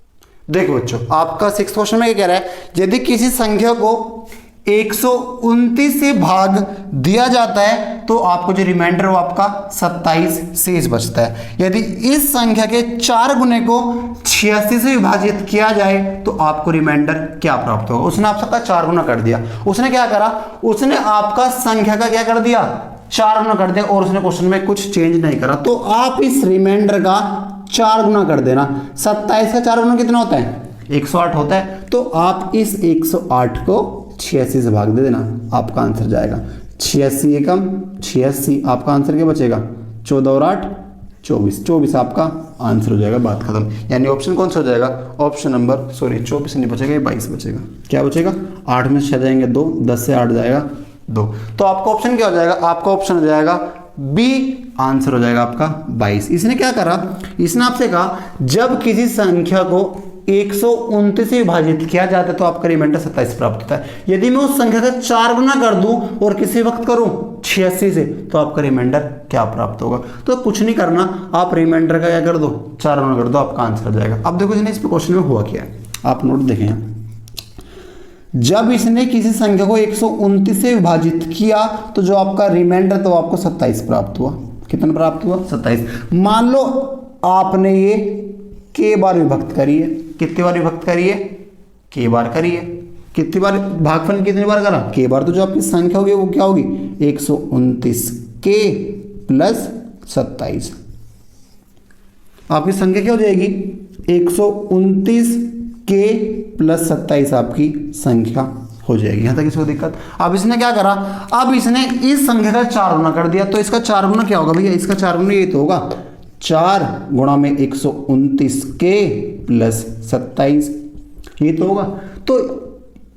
देखो बच्चों आपका 6 क्वेश्चन में क्या कह रहा है, यदि किसी संख्या को 129 से भाग दिया जाता है तो आपको जो रिमाइंडर वो आपका 27 शेष बचता है। यदि इस संख्या के 4 गुने को 86 से विभाजित किया जाए तो आपको रिमाइंडर क्या प्राप्त होगा। उसने आप सबका 4 गुना कर दिया। उसने क्या करा, उसने आपका संख्या का क्या कर दिया, 4 गुना कर दिया, और उसने क्वेश्चन में कुछ चेंज नहीं करा। तो आप इस रिमाइंडर का 4 गुना कर देना। 27 का 4 गुना कितना होता है, 108 होता है। तो आप इस 108 को 86 से भाग दे देना, आपका आंसर जाएगा 86 एकम 86, आपका आंसर क्या बचेगा 14 और 8 24, 24 आपका आंसर हो जाएगा, बात खत्म। यानी ऑप्शन कौन सा हो जाएगा, ऑप्शन नंबर 24 नहीं बचेगा, 22 बचेगा। क्या बचेगा, 8 में से जाएंगे 2, 10 से 8 जाएगा 2, तो आपका ऑप्शन क्या हो जाएगा, आपका ऑप्शन हो जाएगा बी, आंसर हो जाएगा आपका 22। इसने क्या करा, इसने आपसे कहा जब किसी संख्या को 129 से विभाजित किया जाता है तो आपका रिमाइंडर 27 प्राप्त होता है। यदि मैं उस संख्या का 4 गुना कर दूं और किसी वक्त करूं 86 से तो आपका रिमाइंडर क्या प्राप्त होगा। तो कुछ नहीं करना, आप रिमाइंडर का क्या कर दो, 4 गुना कर दो, आपका आंसर हो जाएगा। अब देखो इस क्वेश्चन में हुआ क्या है, आप नोट देखें। जब इसने किसी संख्या को 129 से विभाजित किया तो जो आपका रिमाइंडर तो आपको 27 प्राप्त हुआ। कितना प्राप्त हुआ, 27। मान लो आपने ये के बार विभक्त करी है, कितनी बार विभक्त करी है, के बार करी है। कितनी बार, भागफल कितनी बार करा, के बार। तो जो आपकी संख्या होगी वो क्या होगी 129 के प्लस 27। आपकी संख्या क्या हो जाएगी 129 के प्लस 27 आपकी संख्या हो जाएगी। यहां तक इसको दिक्कत। अब इसने क्या करा, अब इसने इस संख्या का 4 गुना कर दिया। तो इसका 4 गुना क्या होगा भैया, इसका 4 गुना ये तो होगा 4 गुणा में 129 के प्लस 27, ये तो होगा। तो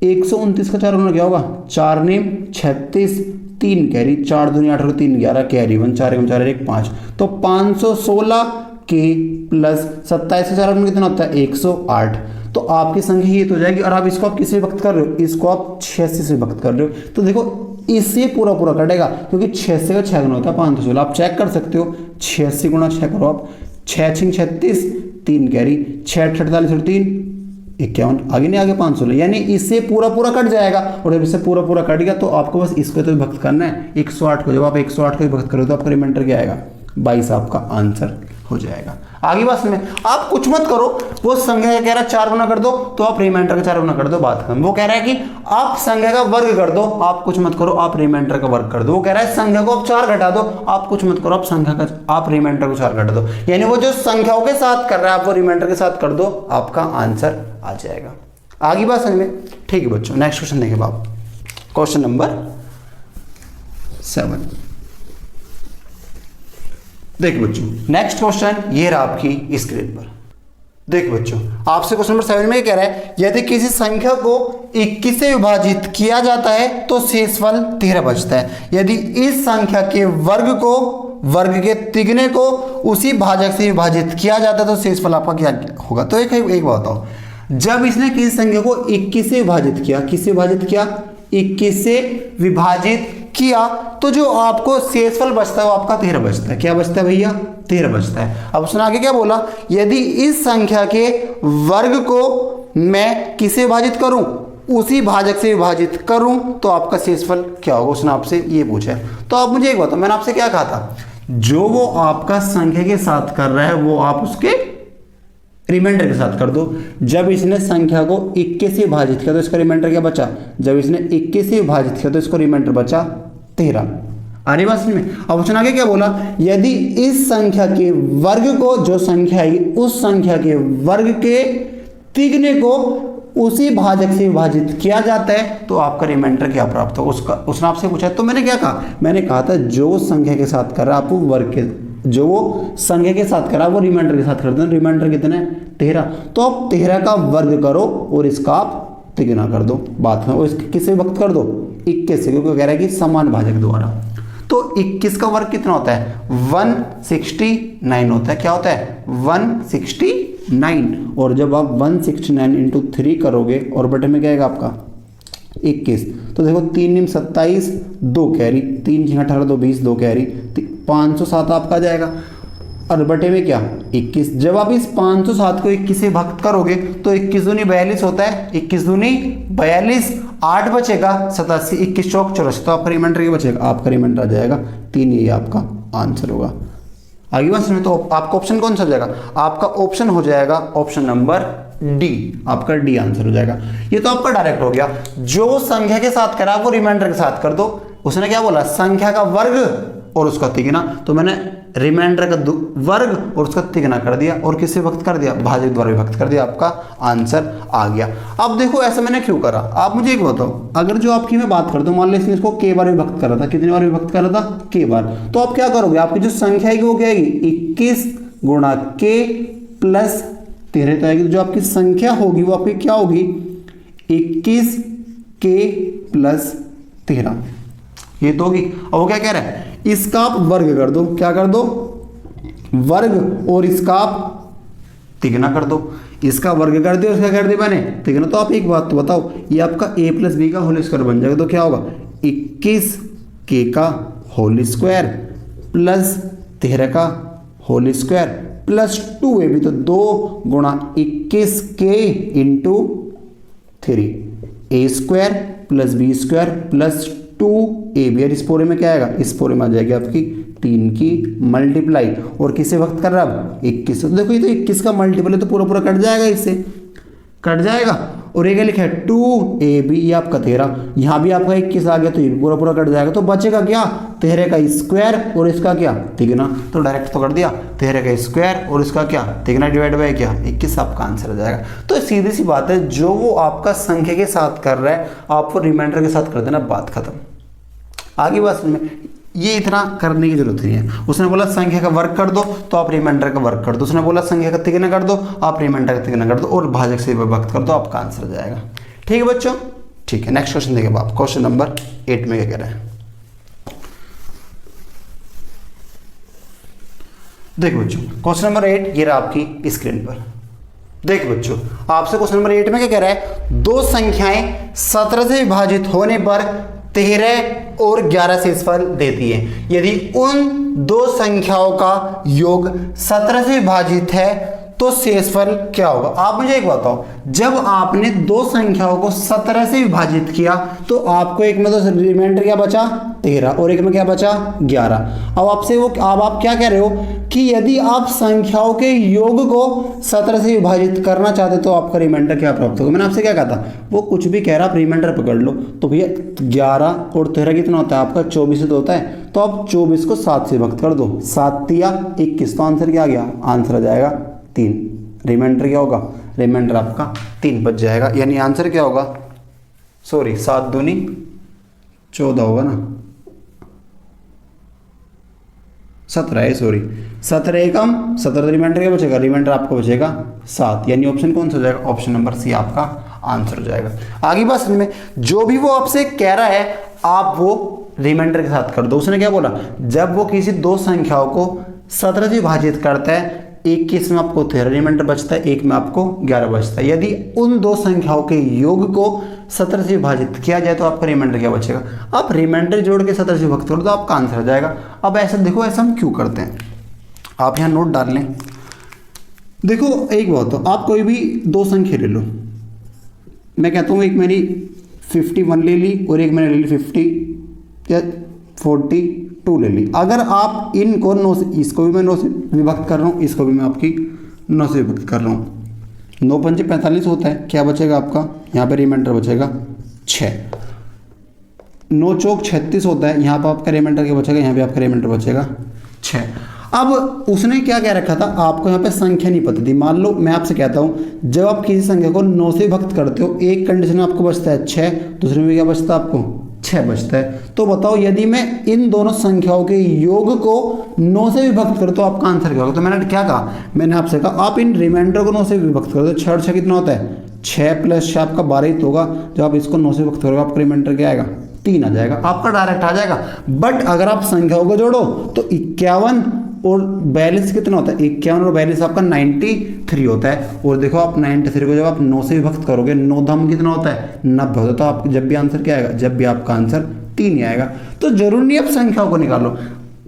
129 का 4 गुना क्या होगा, 4 ने 36, 3 कैरी, 4 दूनी 8 और 3 11 कैरी 1, 4 1 4 1 5, तो 516 के प्लस 27 का 4 गुना कितना होता है 108। तो आपकी संख्या ये तो हो जाएगी। और आप इसको आप किससे विभक्त कर रहे हो, इसको आप 86 से विभक्त कर रहे हो। तो देखो इससे पूरा पूरा कटेगा क्योंकि 86 का 6 गुना होता है 516। आप चेक कर सकते हो, 86 गुणा 6 करो आप, 6 6 36, 3 कैरी, 6 48 और 3 51, आगे नहीं आगे 516, यानी इससे पूरा पूरा कट जाएगा। और जब इससे पूरा पूरा कट गया तो आपको बस इसको तो विभक्त करना है 108 को। जब आप 108 को विभक्त करोगे तो आपका रिमाइंडर क्या आएगा 22, आपका आंसर हो जाएगा। आगे बात में आप कुछ मत करो, वो संख्या कह रहा है 4 गुना कर दो तो आप रिमाइंडर का 4 गुना कर दो, बात खत्म। वो कह रहा है कि आप संख्या का वर्ग कर दो, आप कुछ मत करो, आप रिमाइंडर का वर्ग कर दो। वो कह रहा है संख्या को आप 4 घटा दो, आप कुछ मत करो, आप संख्या का आप रिमाइंडर को 4 घटा दो। यानी वो जो संख्याओं के साथ कर रहा है आप वो रिमाइंडर के साथ कर दो, आपका आंसर आ जाएगा। आगे बात समझ में? ठीक है बच्चों, नेक्स्ट क्वेश्चन देखें बाप, क्वेश्चन नंबर 7। देखिए बच्चों नेक्स्ट क्वेश्चन ये रहा आपकी स्क्रीन पर। देखिए बच्चों आपसे क्वेश्चन नंबर 7 में कह रहा है यदि किसी संख्या को 21 से विभाजित किया जाता है तो शेषफल 13 बचता है। यदि इस संख्या के वर्ग को वर्ग के तिगने को उसी भाजक से विभाजित किया जाता है तो शेषफल आपका क्या होगा। तो एक बात बताओ, जब इसने किसी संख्या को 21 से विभाजित किया, किससे विभाजित किया? 21 से विभाजित किया, तो जो आपको शेषफल बचता है वो आपका 13 बचता है। क्या बचता है भैया? 13 बचता है। अब उसने आगे क्या बोला, यदि इस संख्या के वर्ग को मैं किसे विभाजित करूं, उसी भाजक से विभाजित करूं तो आपका शेषफल क्या होगा, उसने आपसे ये पूछा है। तो आप मुझे एक बताओ, मैंने आपसे क्या कहा था, जो वो आपका संख्या के साथ कर रहा है वो आप उसके रिमाइंडर के साथ कर दो। जब इसने संख्या को 21 से विभाजित किया तो इसका रिमाइंडर क्या बचा? जब इसने 21 से विभाजित किया तो इसको रिमाइंडर बचा 13। आगे बात में अब उसने आगे क्या बोला, यदि इस संख्या के वर्ग को, जो संख्या है उस संख्या के वर्ग के तिगने को उसी भाजक से विभाजित किया जाता है तो आपका रिमाइंडर क्या प्राप्त हो, उसका उसने आपसे पूछा। तो मैंने क्या कहा, मैंने कहा था जो संख्या के साथ कर रहा है आपको वर्ग के, जो वो संख्या के साथ करा वो रिमाइंडर के साथ कर दो। रिमाइंडर कितना है? 13। तो आप 13 का वर्ग करो और इसका आप तिगुना कर दो, बात में। और इसके किसे वक्त कर दो? 21 से, क्योंकि कह रहा है कि समान भाजक द्वारा। तो 21 का वर्ग कितना होता है? 169 होता है। क्या होता है? 169। और जब आप 169 इंटू 3 करोगे और बटे में क्या आएगा आपका 21, तो देखो 3 निम 27, 2 कैरी, 3 6 18, 2 20, 2 कैरी, 507 आपका आ जाएगा। और बटे में क्या 21। जब आप इस 507 को 21 से भाग करोगे तो 21 दूनी 42 होता है, 21 दूनी 42, 8 बचेगा 87, 21 चौक 84, तो आपका रिमाइंडर क्या बचेगा? आपका रिमाइंडर आ जाएगा 3, ये आपका आंसर होगा। आगे बात सुनिए, तो आपका ऑप्शन कौन सा हो जाएगा? आपका ऑप्शन हो जाएगा ऑप्शन नंबर डी, आपका डी आंसर हो जाएगा। ये तो आपका डायरेक्ट हो गया, जो संख्या के साथ करा वो रिमाइंडर के साथ कर दो। उसने क्या बोला? संख्या का वर्ग और उसका तिगुना, तो मैंने रिमाइंडर का वर्ग और उसका तिगुना कर दिया और किससे भक्त कर दिया? भाजक द्वारा विभक्त कर दिया, आपका आंसर आ गया। अब देखो ऐसा मैंने क्यों करा, आप मुझे एक बताओ। अगर जो आपकी मैं बात करता हूँ, मान लो इसने इसको के बार विभक्त करा था, कितनी बार विभक्त करा था? के बार। तो आप क्या करोगे, आपकी जो संख्या है वो क्या आएगी? 21 गुणा के प्लस 13 तो आएगी। तो जो आपकी संख्या होगी वो आपकी क्या होगी? 21 के प्लस 13, ये तो होगी। और वो क्या कह रहा है? इसका आप वर्ग कर दो। क्या कर दो? वर्ग, और इसका आप तिगुना कर दो। इसका वर्ग कर दिया, उसका कर दिया मैंने तिगुना। तो आप एक बात तो बताओ, ये आपका a प्लस बी का होल स्क्वायर बन जाएगा। तो क्या होगा? 21 के का होल स्क्वायर प्लस 13 का होल स्क्वायर प्लस 2ab, तो 2 गुणा 21 के into 3, A square plus B square plus 2ab। और इस पूरे में क्या आएगा? इस पूरे में आ जाएगी आपकी 3 की मल्टीप्लाई, और किसे वक्त कर रहा है? 21। तो देखो ये तो 21 का मल्टीपल है, तो पूरा पूरा कट जाएगा, इससे कट जाएगा। और ये क्या लिखा है? 2ab, ये आपका 13, यहाँ भी आपका 21 आ गया तो ये पूरा पूरा कट जाएगा। तो बचेगा क्या? 13 का स्क्वायर और इसका क्या? तिगुना। तो डायरेक्ट तो कर दिया, 13 का स्क्वायर और इसका क्या? तिगुना डिवाइड बाय क्या? 21, आपका आंसर आ जाएगा। तो सीधी सी बात है, जो वो आपका संख्या के साथ कर रहा है आप वो रिमाइंडर के साथ कर देना, बात खत्म। आगे बात में ये इतना करने की जरूरत नहीं है। उसने बोला संख्या का वर्ग कर दो तो आप रिमाइंडर का वर्ग कर दो। उसने बोला संख्या का तिगुना कर दो, आप रिमाइंडर का तिगुना कर दो और भाजक से विभक्त कर दो, आपका आंसर आ जाएगा। ठीक है बच्चों? ठीक है, नेक्स्ट क्वेश्चन देखिए आप, क्वेश्चन नंबर 8 में क्या कह रहे हैं? देखिए बच्चों क्वेश्चन नंबर 8 ये रहा आपकी स्क्रीन पर। देखिए बच्चों आपसे क्वेश्चन नंबर 8 में क्या कह रहा है? दो संख्याएं 17 से विभाजित होने पर 13 और 11 शेषफल देती है। यदि उन दो संख्याओं का योग 17 से विभाजित है तो शेषफल क्या होगा। आप मुझे एक बताओ, जब आपने दो संख्याओं को 17 से विभाजित किया तो आपको एक में तो रिमाइंडर क्या बचा 13 और एक में क्या बचा 11। अब आपसे वो अब आप क्या कह रहे हो कि यदि आप संख्याओं के योग को 17 से विभाजित करना चाहते तो आपका रिमाइंडर क्या प्राप्त होगा। मैंने आपसे क्या कहा था, वो कुछ भी कह रहा, आप रिमाइंडर पकड़ लो। तो भैया 11 और 13 कितना होता है आपका 24 तो होता है, तो आप 24 को 7 से विभक्त कर दो, 7 या 21, तो आंसर क्या आ गया, आंसर आ जाएगा 3। रिमाइंडर क्या होगा, रिमाइंडर आपका 3 बच जाएगा, यानी आंसर क्या होगा, सॉरी 7 दूनी 14 होगा ना, 17 है, सॉरी 17 एकम 17, रिमाइंडर क्या बचेगा, रिमाइंडर आपको बचेगा 7, यानी ऑप्शन कौन सा हो जाएगा, ऑप्शन नंबर सी आपका आंसर हो जाएगा। आगे बात समझ में, जो भी वो आपसे कह रहा है आप वो रिमाइंडर के साथ कर दो। उसने क्या बोला, जब वो किसी दो संख्याओं को 17 से विभाजित करता है, एक केस में आपको 13 रिमाइंडर बचता है, एक में आपको 11 बचता है। यदि उन दो संख्याओं के योग को 17 से विभाजित किया जाए तो आपका रिमाइंडर क्या बचेगा। आप रिमाइंडर जोड़ के 17 से विभक्त करो तो आपका आंसर आ जाएगा। अब ऐसा देखो, ऐसा हम क्यों करते हैं, आप यहाँ नोट डाल लें। देखो एक बात, तो आप कोई भी दो संख्या ले लो, मैं कहता हूँ एक मेरी 51 ले ली और एक मैंने ले ली 50 या 42 ले ली। अगर आप इनको 9 से, इसको भी मैं 9 से विभक्त कर रहा हूँ, इसको भी मैं आपकी 9 से विभक्त कर रहा हूँ, 9 पंचे 45 होता है, क्या बचेगा आपका, यहाँ पे रिमाइंडर बचेगा 6। 9 चौक 36 होता है, यहाँ पर आपका रिमाइंडर क्या बचेगा, यहाँ पे आपका रिमाइंडर बचेगा 6। अब उसने क्या कह रखा था, आपको यहाँ पे संख्या नहीं पता थी। मान लो मैं आपसे कहता हूँ, जब आप किसी संख्या को 9 से विभक्त करते हो, एक कंडीशन आपको बचता है 6, दूसरे में क्या बचता है आपको 6 बचता है। तो बताओ यदि मैं इन दोनों संख्याओं के योग को 9 से विभक्त करूँ तो आपका आंसर क्या होगा। तो मैंने क्या कहा, मैंने आपसे कहा आप इन रिमाइंडर को 9 से विभक्त कर दो, 6 और 6 कितना होता है 6 प्लस 6 आपका 12 ही तो होगा। जब आप इसको 9 से विभक्त करोगे आपका रिमाइंडर क्या आएगा 3 आ जाएगा, आपका डायरेक्ट आ जाएगा। बट अगर आप संख्याओं को जोड़ो तो 51 और 42 कितना होता है, 51 और 42 आपका 93 होता है। और देखो आप 93 को जब आप 9 से विभक्त करोगे, 9 धाम कितना होता है 90 होता है। तो आप जब भी आंसर क्या आएगा, जब भी आपका आंसर 3 ही आएगा। तो जरूरी नहीं आप संख्याओं को निकालो,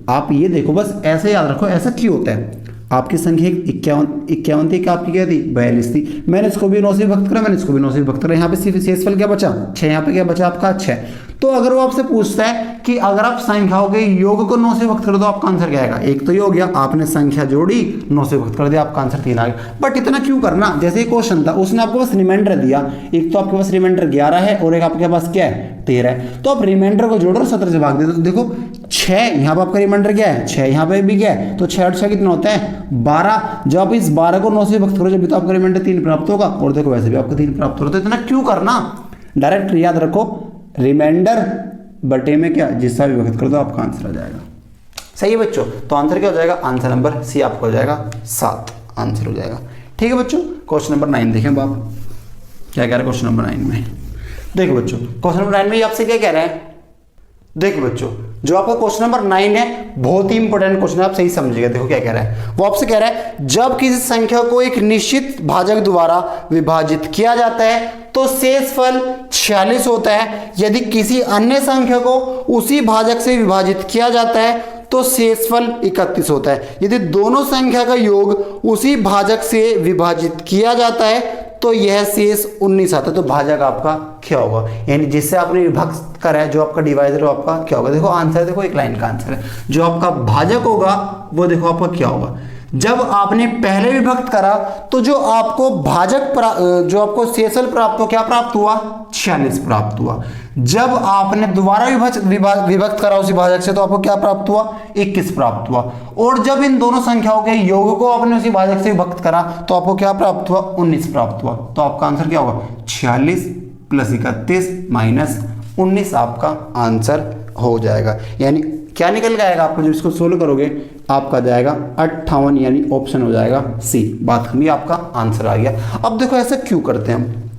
आप ये देखो बस ऐसे याद रखो, ऐसा क्यों होता है। आपकी संख्या 51 थी, आपकी क्या थी 42 थी, मैंने इसको भी 9 से विभक्त करा, मैंने इसको भी 9 से विभक्त करा, यहाँ पे सिर्फ शेषफल क्या बचा 6, यहाँ पे क्या बचा आपका 6। तो अगर वो आपसे पूछता है कि अगर आप संख्याओं के योग को 9 से विभक्त कर दो आपका आंसर क्या आएगा, एक तो ये हो गया, आपने संख्या जोड़ी 9 से विभक्त कर दिया, आपका आंसर 3 आ गया। बट इतना क्यों करना, जैसे क्वेश्चन था उसने आपको बस रिमाइंडर दिया, एक तो आपके पास रिमाइंडर 11 है और एक आपके पास क्या है 13 है, तो आप रिमाइंडर को जोड़ो 17 से भाग दे दो। तो देखो 6 यहाँ पर आपका रिमाइंडर क्या है 6, यहाँ पे भी क्या है, तो 6 और 6 कितना होता है 12। जब आप इस 12 को 9 से विभक्त करो जब भी तो आपका रिमाइंडर 3 प्राप्त होगा, और देखो वैसे भी आपको 3 प्राप्त होगा। तो इतना क्यों करना, डायरेक्ट याद रखो रिमाइंडर बटे में क्या जिसका विभक्त कर दो आपका आंसर आ जाएगा। सही है बच्चों, तो आंसर क्या हो जाएगा, आंसर नंबर सी आपका हो जाएगा 7 आंसर हो जाएगा। ठीक है बच्चों, क्वेश्चन नंबर 9 देखें बाप क्या कह रहे हैं क्वेश्चन नंबर 9 में। देखो बच्चों क्वेश्चन नंबर 9 में आपसे क्या कह रहे हैं, देखो बच्चों जो आपका क्वेश्चन नंबर 9 है बहुत ही इंपॉर्टेंट क्वेश्चन है, आप सही समझिएगा। देखो क्या कह रहा है, वो आपसे कह रहा है जब किसी संख्या को एक निश्चित भाजक द्वारा विभाजित किया जाता है तो शेषफल 46 होता है। यदि किसी अन्य संख्या को उसी भाजक से विभाजित किया जाता है तो शेषफल 31 होता है। यदि दोनों संख्या का योग उसी भाजक से विभाजित किया जाता है तो यह शेष 19 आता है। तो भाजक आपका क्या होगा, यानी जिससे आपने विभक्त करा है जो आपका डिवाइजर हो आपका क्या होगा। देखो आंसर देखो एक लाइन का आंसर है, जो आपका भाजक होगा वो देखो आपका क्या होगा। जब आपने पहले विभक्त करा तो जो आपको भाजक जो आपको शेषफल प्राप्त हो क्या प्राप्त हुआ 46 प्राप्त हुआ। जब आपने दोबारा विभक्त करा उसी भाजक से तो आपको क्या प्राप्त हुआ 21 प्राप्त हुआ। और जब इन दोनों संख्याओं के योग को आपने उसी भाजक से विभक्त करा तो आपको क्या प्राप्त हुआ 19 प्राप्त हुआ। तो आपका आंसर क्या होगा 46 + 31 - 19 आपका आंसर हो जाएगा। यानी क्या निकल के आएगा आपको, जो इसको सोल्व करोगे आपका जाएगा 58, यानी ऑप्शन हो जाएगा सी। बात खत्म, आपका आंसर आ गया। अब देखो ऐसा क्यों करते हैं हम,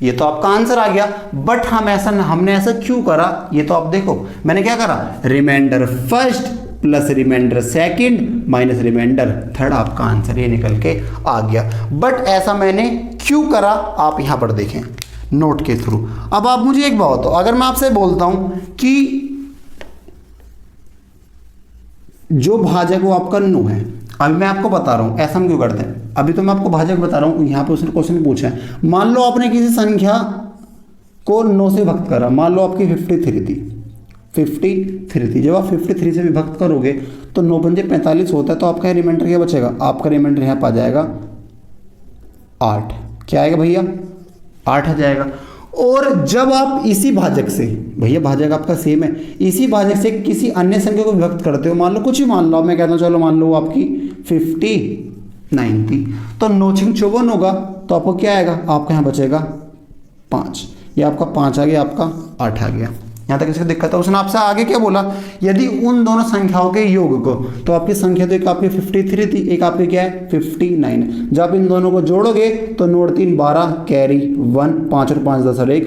ये तो आपका आंसर आ गया बट हमने ऐसा क्यों करा, ये तो आप देखो मैंने क्या करा remainder first plus remainder second minus remainder third, आपका आंसर ये निकल के आ गया। बट ऐसा मैंने क्यों करा आप यहां पर देखें नोट के थ्रू। अब आप मुझे एक बात बताओ, अगर मैं आपसे बोलता हूं कि जो भाजक वो आपका 9 है, अभी मैं आपको बता रहा हूँ ऐसा हम क्यों करते हैं, अभी तो मैं आपको भाजक बता रहा हूँ, यहाँ पे उसने क्वेश्चन पूछा है। मान लो आपने किसी संख्या को 9 से विभक्त करा, मान लो आपकी 53 थी, 53 थी। जब आप 53 से विभक्त करोगे तो 9 पंजे 45 होता है, तो आपका रिमाइंडर क्या बचेगा, आपका रिमाइंडर यहाँ पर आ जाएगा 8। क्या आएगा भैया, 8 आ जाएगा। और जब आप इसी भाजक से, भैया भाजक आपका सेम है, इसी भाजक से किसी अन्य संख्या को विभक्त करते हो, मान लो कुछ ही मान लो, मैं कहता हूँ चलो मान लो आपकी 59 थी, तो 9 6 54 होगा, तो आपको क्या आएगा, आपका यहाँ बचेगा 5। ये आपका 5 आ गया, आपका 8 आ गया। यहाँ तक किसी दिक्कत है? उसने आपसे आगे क्या बोला, यदि उन दोनों संख्याओं के योग को, तो आपकी संख्या तो एक आपकी 53 थी, एक आपकी क्या है 59 है। जब इन दोनों को जोड़ोगे तो 9 और 3 12 कैरी 1, 5 और 5 10 और 1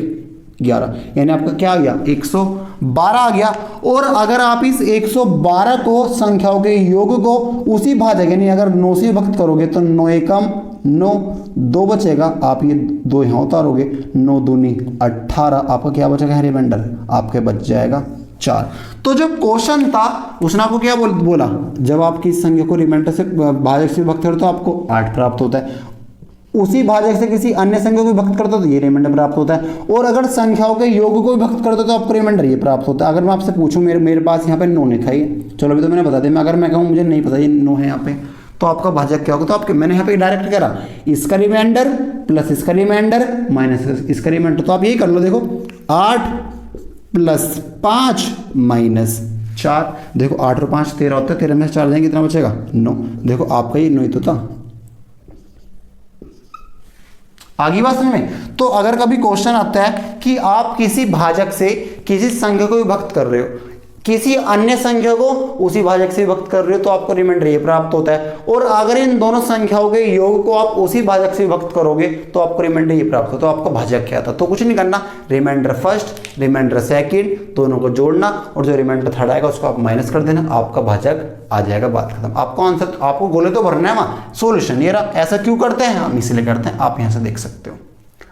11, यानी आपका क्या आ गया 112 आ गया। और अगर आप इस 112 को संख्याओं के योग को उसी भाजक यानी अगर 9 से विभक्त करोगे तो 9 एकम 9, 2 बचेगा, आप ये 2 यहाँ उतारोगे, 9 दूनी 18, आपका क्या बचेगा रिमाइंडर, आपके बच जाएगा 4। तो जो क्वेश्चन था उसने आपको क्या बोला, जब आप किसी संख्या को रिमाइंडर से भाजक से विभक्त करो तो आपको 8 प्राप्त होता है, उसी भाजक से किसी अन्य संख्या को विभक्त करते हो तो ये रिमाइंडर प्राप्त होता है, और अगर संख्याओं के योग को विभक्त करते हो तो आपको रिमाइंडर ये प्राप्त होता है। अगर मैं आपसे पूछूं मेरे पास यहाँ पे 9 लिखा है, चलो अभी तो मैंने बता दिया, मैं अगर मैं कहूँ मुझे नहीं पता ये 9 है यहाँ पे, तो आपका भाजक क्या होगा, तो आपके मैंने यहाँ पे डायरेक्ट करा इसका रिमाइंडर प्लस इसका रिमाइंडर माइनस इसका रिमाइंडर, तो आप यही कर लो, देखो 8 + 5 - 4, देखो 8 और 5 13 होता है, 13 में से 4 जाएंगे कितना बचेगा 9, देखो आपका ये 9 ही तो था। आगे बात समझ में? तो अगर कभी क्वेश्चन आता है कि आप किसी भाजक से किसी संख्या को विभक्त कर रहे हो, किसी अन्य संख्या को उसी भाजक से विभक्त कर रहे हो, तो आपको रिमाइंडर ये प्राप्त होता है, और अगर इन दोनों संख्याओं के योग को आप उसी भाजक से विभक्त करोगे तो आपको रिमाइंडर ये प्राप्त होता है। तो आपका भाजक क्या था, तो कुछ नहीं करना, रिमाइंडर फर्स्ट रिमाइंडर सेकंड दोनों को जोड़ना, और जो रिमाइंडर थर्ड आएगा उसको आप माइनस कर देना, आपका भाजक आ जाएगा, बात खत्म। आपको आंसर, आपको गोले तो भरना है वहां, सोल्यूशन ये रहा। ऐसा क्यों करते हैं हम, इसलिए करते हैं, आप यहां से देख सकते हो।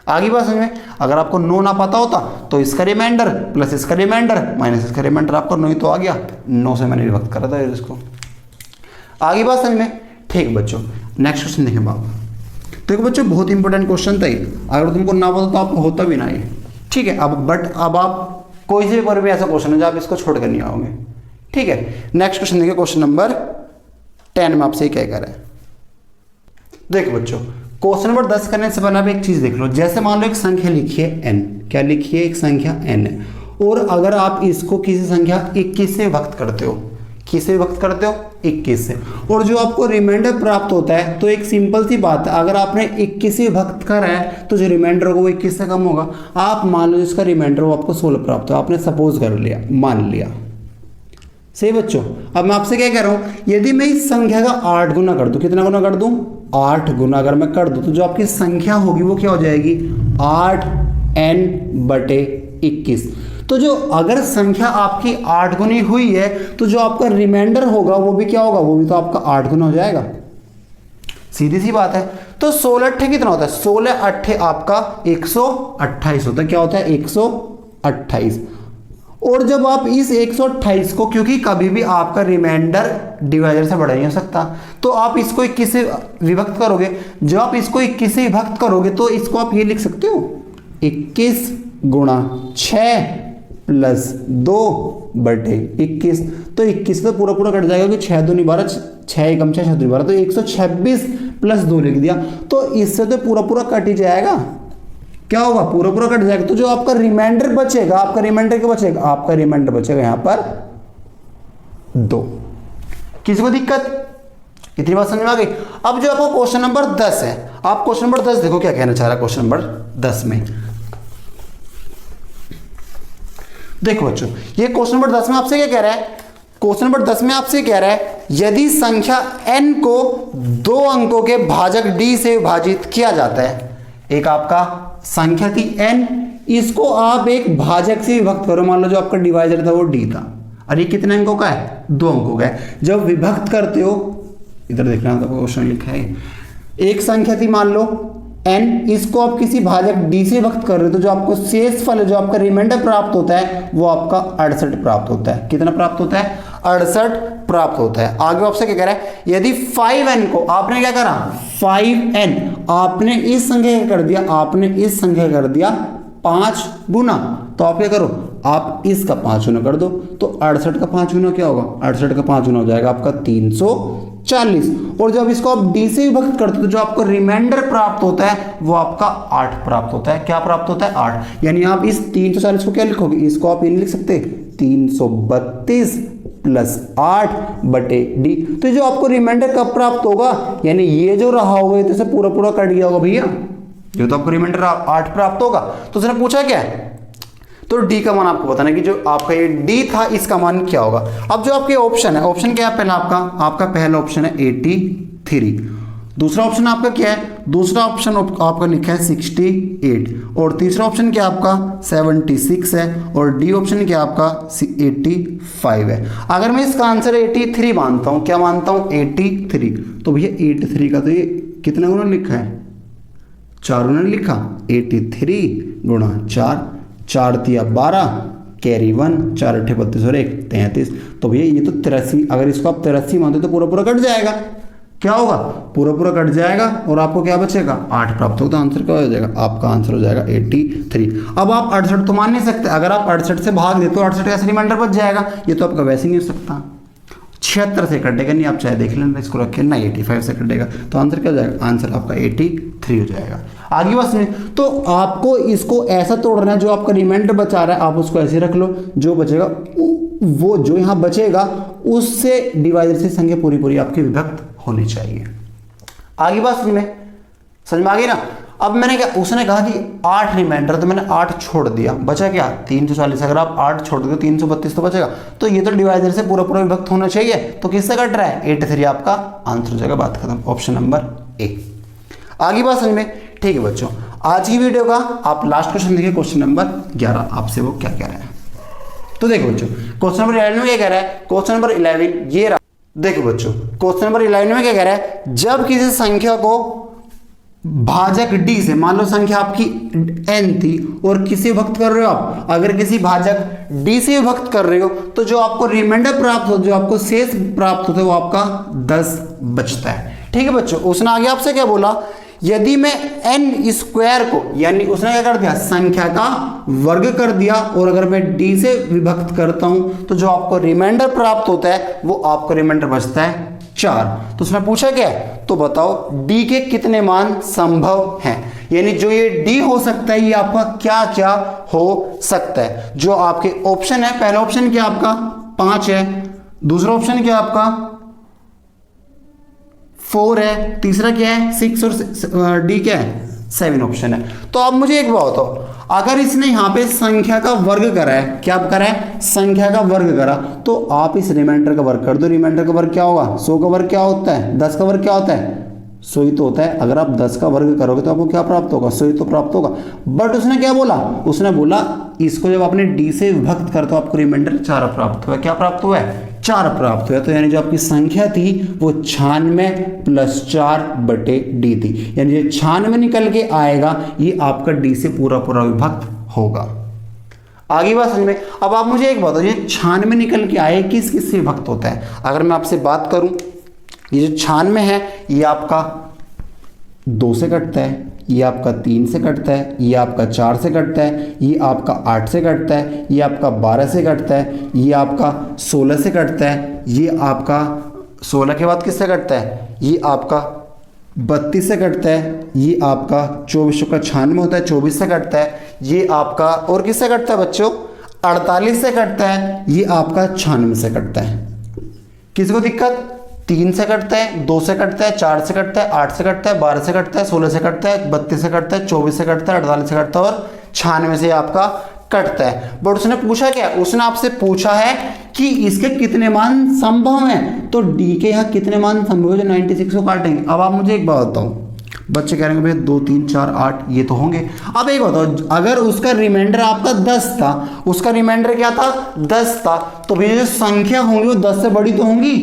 आगे बात समझ में? अगर आपको 9 ना पता होता तो इसका रिमाइंडर प्लस इसका रिमाइंडर माइनस इसका रिमाइंडर, आपको 9 ही तो आ गया, 9 से मैंने विभक्त करा था इसको। आगे बात समझ में? ठीक बच्चों, नेक्स्ट क्वेश्चन देखें बाबू। देखो बच्चों बहुत इंपॉर्टेंट क्वेश्चन था ये, अगर तुमको ना पता तो आपको होता भी ना ये, ठीक है। अब आप कोई से पेपर में ऐसा क्वेश्चन है जो आप इसको छोड़ कर नहीं आओगे, ठीक है। नेक्स्ट क्वेश्चन देखिए, क्वेश्चन नंबर 10 में आपसे क्या कह रहा है। देखो बच्चों क्वेश्चन नंबर 10 करने से पहले आप एक चीज देख लो, जैसे मान लो एक संख्या लिखी है n, क्या लिखी है, एक संख्या n है, और अगर आप इसको किसी संख्या 21 से विभक्त करते हो, किससे विभक्त करते हो 21 से, और जो आपको रिमाइंडर प्राप्त होता है, तो एक सिंपल सी बात है, अगर आपने 21 से विभक्त करा है तो जो रिमाइंडर होगा वो 21 से कम होगा। आप मान लो जिसका रिमाइंडर वो आपको 16 प्राप्त हो, आपने सपोज कर लिया, मान लिया, सही बच्चों। अब मैं आपसे क्या कह रहा हूं, यदि मैं इस संख्या का 8 गुना कर दूं, कितना गुना कर दूं 8 गुना अगर मैं कर दूं, तो जो आपकी संख्या होगी वो क्या हो जाएगी 8n/21। तो जो अगर संख्या आपकी 8 गुनी हुई है तो जो आपका रिमाइंडर होगा वो भी क्या होगा, वो भी तो आपका 8 गुना हो जाएगा, सीधी सी बात है। तो 16 अट्ठे कितना होता है, 16 अट्ठे आपका 128 होता है, क्या होता है 128। और जब आप इस 128 को, क्योंकि कभी भी आपका रिमाइंडर डिवाइडर से बड़ा नहीं हो सकता, तो आप इसको 21 से विभक्त करोगे, जब आप इसको 21 से विभक्त करोगे तो इसको आप ये लिख सकते हो 21 गुणा 6 प्लस 2/21। तो 21 तो पूरा पूरा कट जाएगा, क्योंकि 6 दूनी 12, 6 एकम 6 6 दूनी 12, तो 126 प्लस 2 लिख दिया, तो इससे तो पूरा पूरा कट ही जाएगा, क्या होगा पूरा पूरा कट जाएगा। तो जो आपका रिमाइंडर बचेगा, आपका रिमाइंडर क्या बचेगा, आपका रिमाइंडर बचेगा यहां पर 2। किसी को दिक्कत, इतनी बात समझ में आ गई। अब जो आपका क्वेश्चन नंबर 10 है, आप क्वेश्चन नंबर 10 देखो क्या कहना चाह रहा है क्वेश्चन नंबर 10 में। देखो बच्चों ये क्वेश्चन नंबर 10 में आपसे क्या कह रहा है, क्वेश्चन नंबर 10 में आपसे कह रहा है यदि संख्या n को 2 अंकों के भाजक d से विभाजित किया जाता है, एक आपका संख्या थी n, इसको आप एक भाजक से विभक्त करो, मान लो जो आपका डिवाइजर था वो d था, और ये कितने अंकों का है 2 अंकों का है। जब विभक्त करते हो, इधर देखना तो क्वेश्चन लिखा है, एक संख्या थी मान लो n, इसको आप किसी भाजक d से विभक्त कर रहे हो, तो जो आपको शेष फल जो आपका रिमाइंडर प्राप्त होता है वो आपका 68 प्राप्त होता है। कितना प्राप्त होता है 68 प्राप्त होता है। आगे आपसे क्या कह रहा है, यदि 5n को आपने क्या करा, 5n आपने इस संख्या का कर दिया, आपने इस संख्या कर दिया 5 गुना, तो आप क्या करो, आप इसका 5 गुना कर दो, तो 68 का 5 गुना क्या होगा, 68 का 5 गुना हो जाएगा आपका 340। और जब इसको आप d से विभक्त करते हो तो जो आपको रिमाइंडर प्राप्त होता है वो आपका 8 प्राप्त होता है। क्या प्राप्त होता है, 8। यानी आप इस 340 को क्या लिखोगे, इसको आप ये नहीं लिख सकते 332 प्लस 8 बटे डी। तो जो आपको रिमाइंडर कब प्राप्त होगा, यानी ये जो रहा होगा तो पूरा पूरा कट गया होगा भैया, जो तो आपको रिमाइंडर 8 प्राप्त होगा। तो उसने पूछा क्या है, तो डी का मान आपको बताना कि जो आपका ये डी था इसका मान क्या होगा। अब जो आपके ऑप्शन है, ऑप्शन क्या है, पहला आपका पहला ऑप्शन है 83, दूसरा ऑप्शन आपका क्या है, दूसरा ऑप्शन आपका लिखा है 68, और तीसरा ऑप्शन क्या आपका 76 है, और डी ऑप्शन क्या आपका 85 है। अगर मैं इसका आंसर 83 मानता हूं, क्या मानता हूं 83, तो भैया 83 का तो ये कितना गुना लिखा है, 4 गुना लिखा, 83 गुणा 4, 4 तिया 12 कैरी 1, 4 अट्ठे 32 और 1 33। तो भैया ये तो 83, अगर इसको आप 83 मानते तो पूरा पूरा कट जाएगा, क्या होगा, पूरा पूरा कट जाएगा और आपको क्या बचेगा, 8 प्राप्त होगा। तो आंसर क्या हो जाएगा, आपका आंसर हो जाएगा 83। अब आप 68 तो मान नहीं सकते, अगर आप 68 से भाग दे तो 68 कैसे रिमाइंडर बच जाएगा, ये तो आपका वैसे नहीं हो सकता, 76 से कटेगा नहीं, आप चाहे देख लेना, इसको रखें ना 85 से कटेगा, तो आंसर क्या हो जाएगा, आंसर आपका 83 हो जाएगा। आगे बस में तो आपको इसको ऐसा तोड़ना है, जो आपका रिमाइंडर बचा रहा है आप उसको ऐसे रख लो, जो बचेगा वो जो यहाँ बचेगा उससे डिवाइडर से संख्या पूरी पूरी आपकी विभक्त होनी चाहिए। आगे बात समझ में आ गई ना। अब मैंने क्या, उसने कहा कि 8 रिमाइंडर, तो मैंने 8 छोड़ दिया, बचा क्या 340। अगर आप 8 छोड़ दो 332 तो बचेगा, तो ये तो डिवाइडर से पूरा पूरा विभक्त होना चाहिए, तो किससे कट रहा है 83, आपका आंसर हो जाएगा, बात खत्म, ऑप्शन नंबर ए। आगे बात समझ में, ठीक है बच्चों। आज की वीडियो का आप लास्ट क्वेश्चन देखिए, क्वेश्चन नंबर 11, आपसे वो क्या कह रहा है। तो देखो बच्चों, क्वेश्चन नंबर 11 में क्या कह रहा है, क्वेश्चन नंबर 11 ये रहा। देखो बच्चों, क्वेश्चन नंबर 11 में क्या कह रहा है, जब किसी संख्या को भाजक डी से, मान लो संख्या आपकी n थी और किसी विभक्त कर रहे हो आप, अगर किसी भाजक d से विभक्त कर रहे हो तो जो आपको रिमाइंडर प्राप्त हो, जो आपको शेष प्राप्त होता है वो आपका 10 बचता है। ठीक है बच्चों, उसने आगे आपसे क्या बोला, यदि मैं n स्क्वायर को, यानी उसने क्या कर दिया, संख्या का वर्ग कर दिया, और अगर मैं d से विभक्त करता हूं तो जो आपको रिमाइंडर प्राप्त होता है वो आपको रिमाइंडर बचता है 4। तो उसने पूछा क्या है, तो बताओ d के कितने मान संभव हैं, यानी जो ये d हो सकता है ये आपका क्या क्या हो सकता है। जो आपके ऑप्शन है, पहला ऑप्शन क्या आपका 5 है, दूसरा ऑप्शन क्या आपका 4 है, तीसरा क्या है 6, और डी क्या है 7 ऑप्शन है। तो अब मुझे एक बात बताओ, अगर इसने यहाँ पे संख्या का वर्ग करा है, क्या करा है, संख्या का वर्ग करा, तो आप इस रिमाइंडर का वर्ग कर दो। रिमाइंडर का वर्ग क्या होगा, 100 का वर्ग क्या होता है, 10 का वर्ग क्या होता है 100 ही तो होता है। अगर आप 10 का वर्ग करोगे तो आपको क्या प्राप्त होगा, 100 ही तो प्राप्त होगा। बट उसने क्या बोला, उसने बोला इसको जब आपने डी से विभक्त कर तो आपको रिमाइंडर 4 प्राप्त हुआ। क्या प्राप्त हुआ है, 4 प्राप्त हुआ। तो यानी जो आपकी संख्या थी वो 96 प्लस 4 बटे डी थी, यानी ये 96 निकल के आएगा, ये आपका डी से पूरा पूरा विभक्त होगा। आगे बात समझ में। अब आप मुझे एक बताओ, ये 96 निकल के आए किस किस से विभक्त होता है। अगर मैं आपसे बात करूं, ये जो 96 है ये आपका 2 से कटता है, ये आपका 3 से कटता है, ये आपका 4 से कटता है, ये आपका 8 से कटता है, ये आपका 12 से कटता है, ये आपका 16 से कटता है, ये आपका 16 के बाद किससे कटता है, ये आपका 32 से कटता है, ये आपका 24 का 96 होता है 24 से कटता है, ये आपका और किससे कटता है बच्चों 48 से कटता है, ये आपका 96 से कटता है। किसी को दिक्कत, 3 से कटता है, 2 से कटता है, 4 से कटता है, 8 से कटता है, 12 से कटता है, 16 से कटता है, 32 से कटता है, 24 से कटता है, 48 से कटता है और 96 से आपका कटता है। बट उसने पूछा क्या, उसने आपसे पूछा है कि इसके कितने मान संभव हैं। तो डी के यहाँ कितने मान संभव है जो 96 को काटेंगे। अब आप मुझे एक बात बताओ, बच्चे कह रहे हैं भैया 2 3 4 8 ये तो होंगे। अब एक बताओ, अगर उसका रिमाइंडर आपका 10 था, उसका रिमाइंडर क्या था 10 था, तो भैया जो संख्या होंगी वो 10 से बड़ी तो होंगी।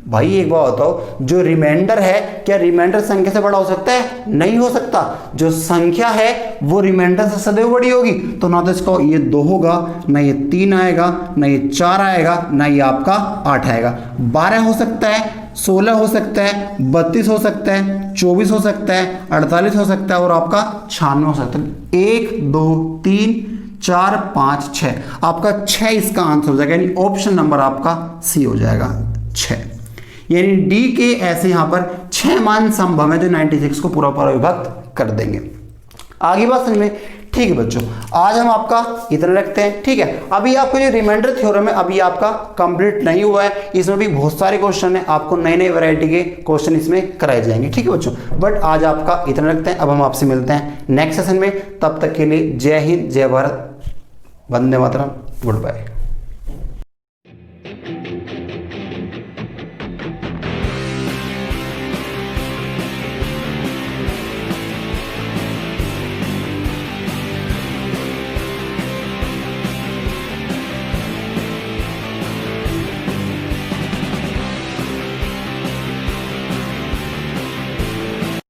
भाई एक बात बताओ, जो रिमाइंडर है क्या रिमाइंडर संख्या से बड़ा हो सकता है? नहीं हो सकता। जो संख्या है वो रिमाइंडर से सदैव बड़ी होगी। तो ना तो इसका ये 2 होगा, ना ये 3 आएगा, ना ये 4 आएगा, ना ये आपका 8 आएगा। 12 हो सकता है, 16 हो सकता है, 32 हो सकता है, 24 हो सकता है, 48 हो सकता है और आपका 96 हो सकता है। 1 2 3 4 5 6, आपका 6 इसका आंसर हो जाएगा, यानी ऑप्शन नंबर आपका सी हो जाएगा 6। यानी डी के ऐसे यहां पर 6 मान संभव है जो 96 को पूरा पूरा विभक्त कर देंगे। आगे बात समझ में? ठीक है बच्चों, आज हम आपका इतना रखते हैं। ठीक है, अभी आपको जो रिमाइंडर थ्योरम है अभी आपका कंप्लीट नहीं हुआ है, इसमें भी बहुत सारे क्वेश्चन है, आपको नई नई वैरायटी के क्वेश्चन इसमें कराए जाएंगे। ठीक है बच्चों, बट आज आपका इतना रखते हैं। अब हम आपसे मिलते हैं नेक्स्ट सेशन में, तब तक के लिए जय हिंद, जय भारत, वंदे मातरम, गुड बाय।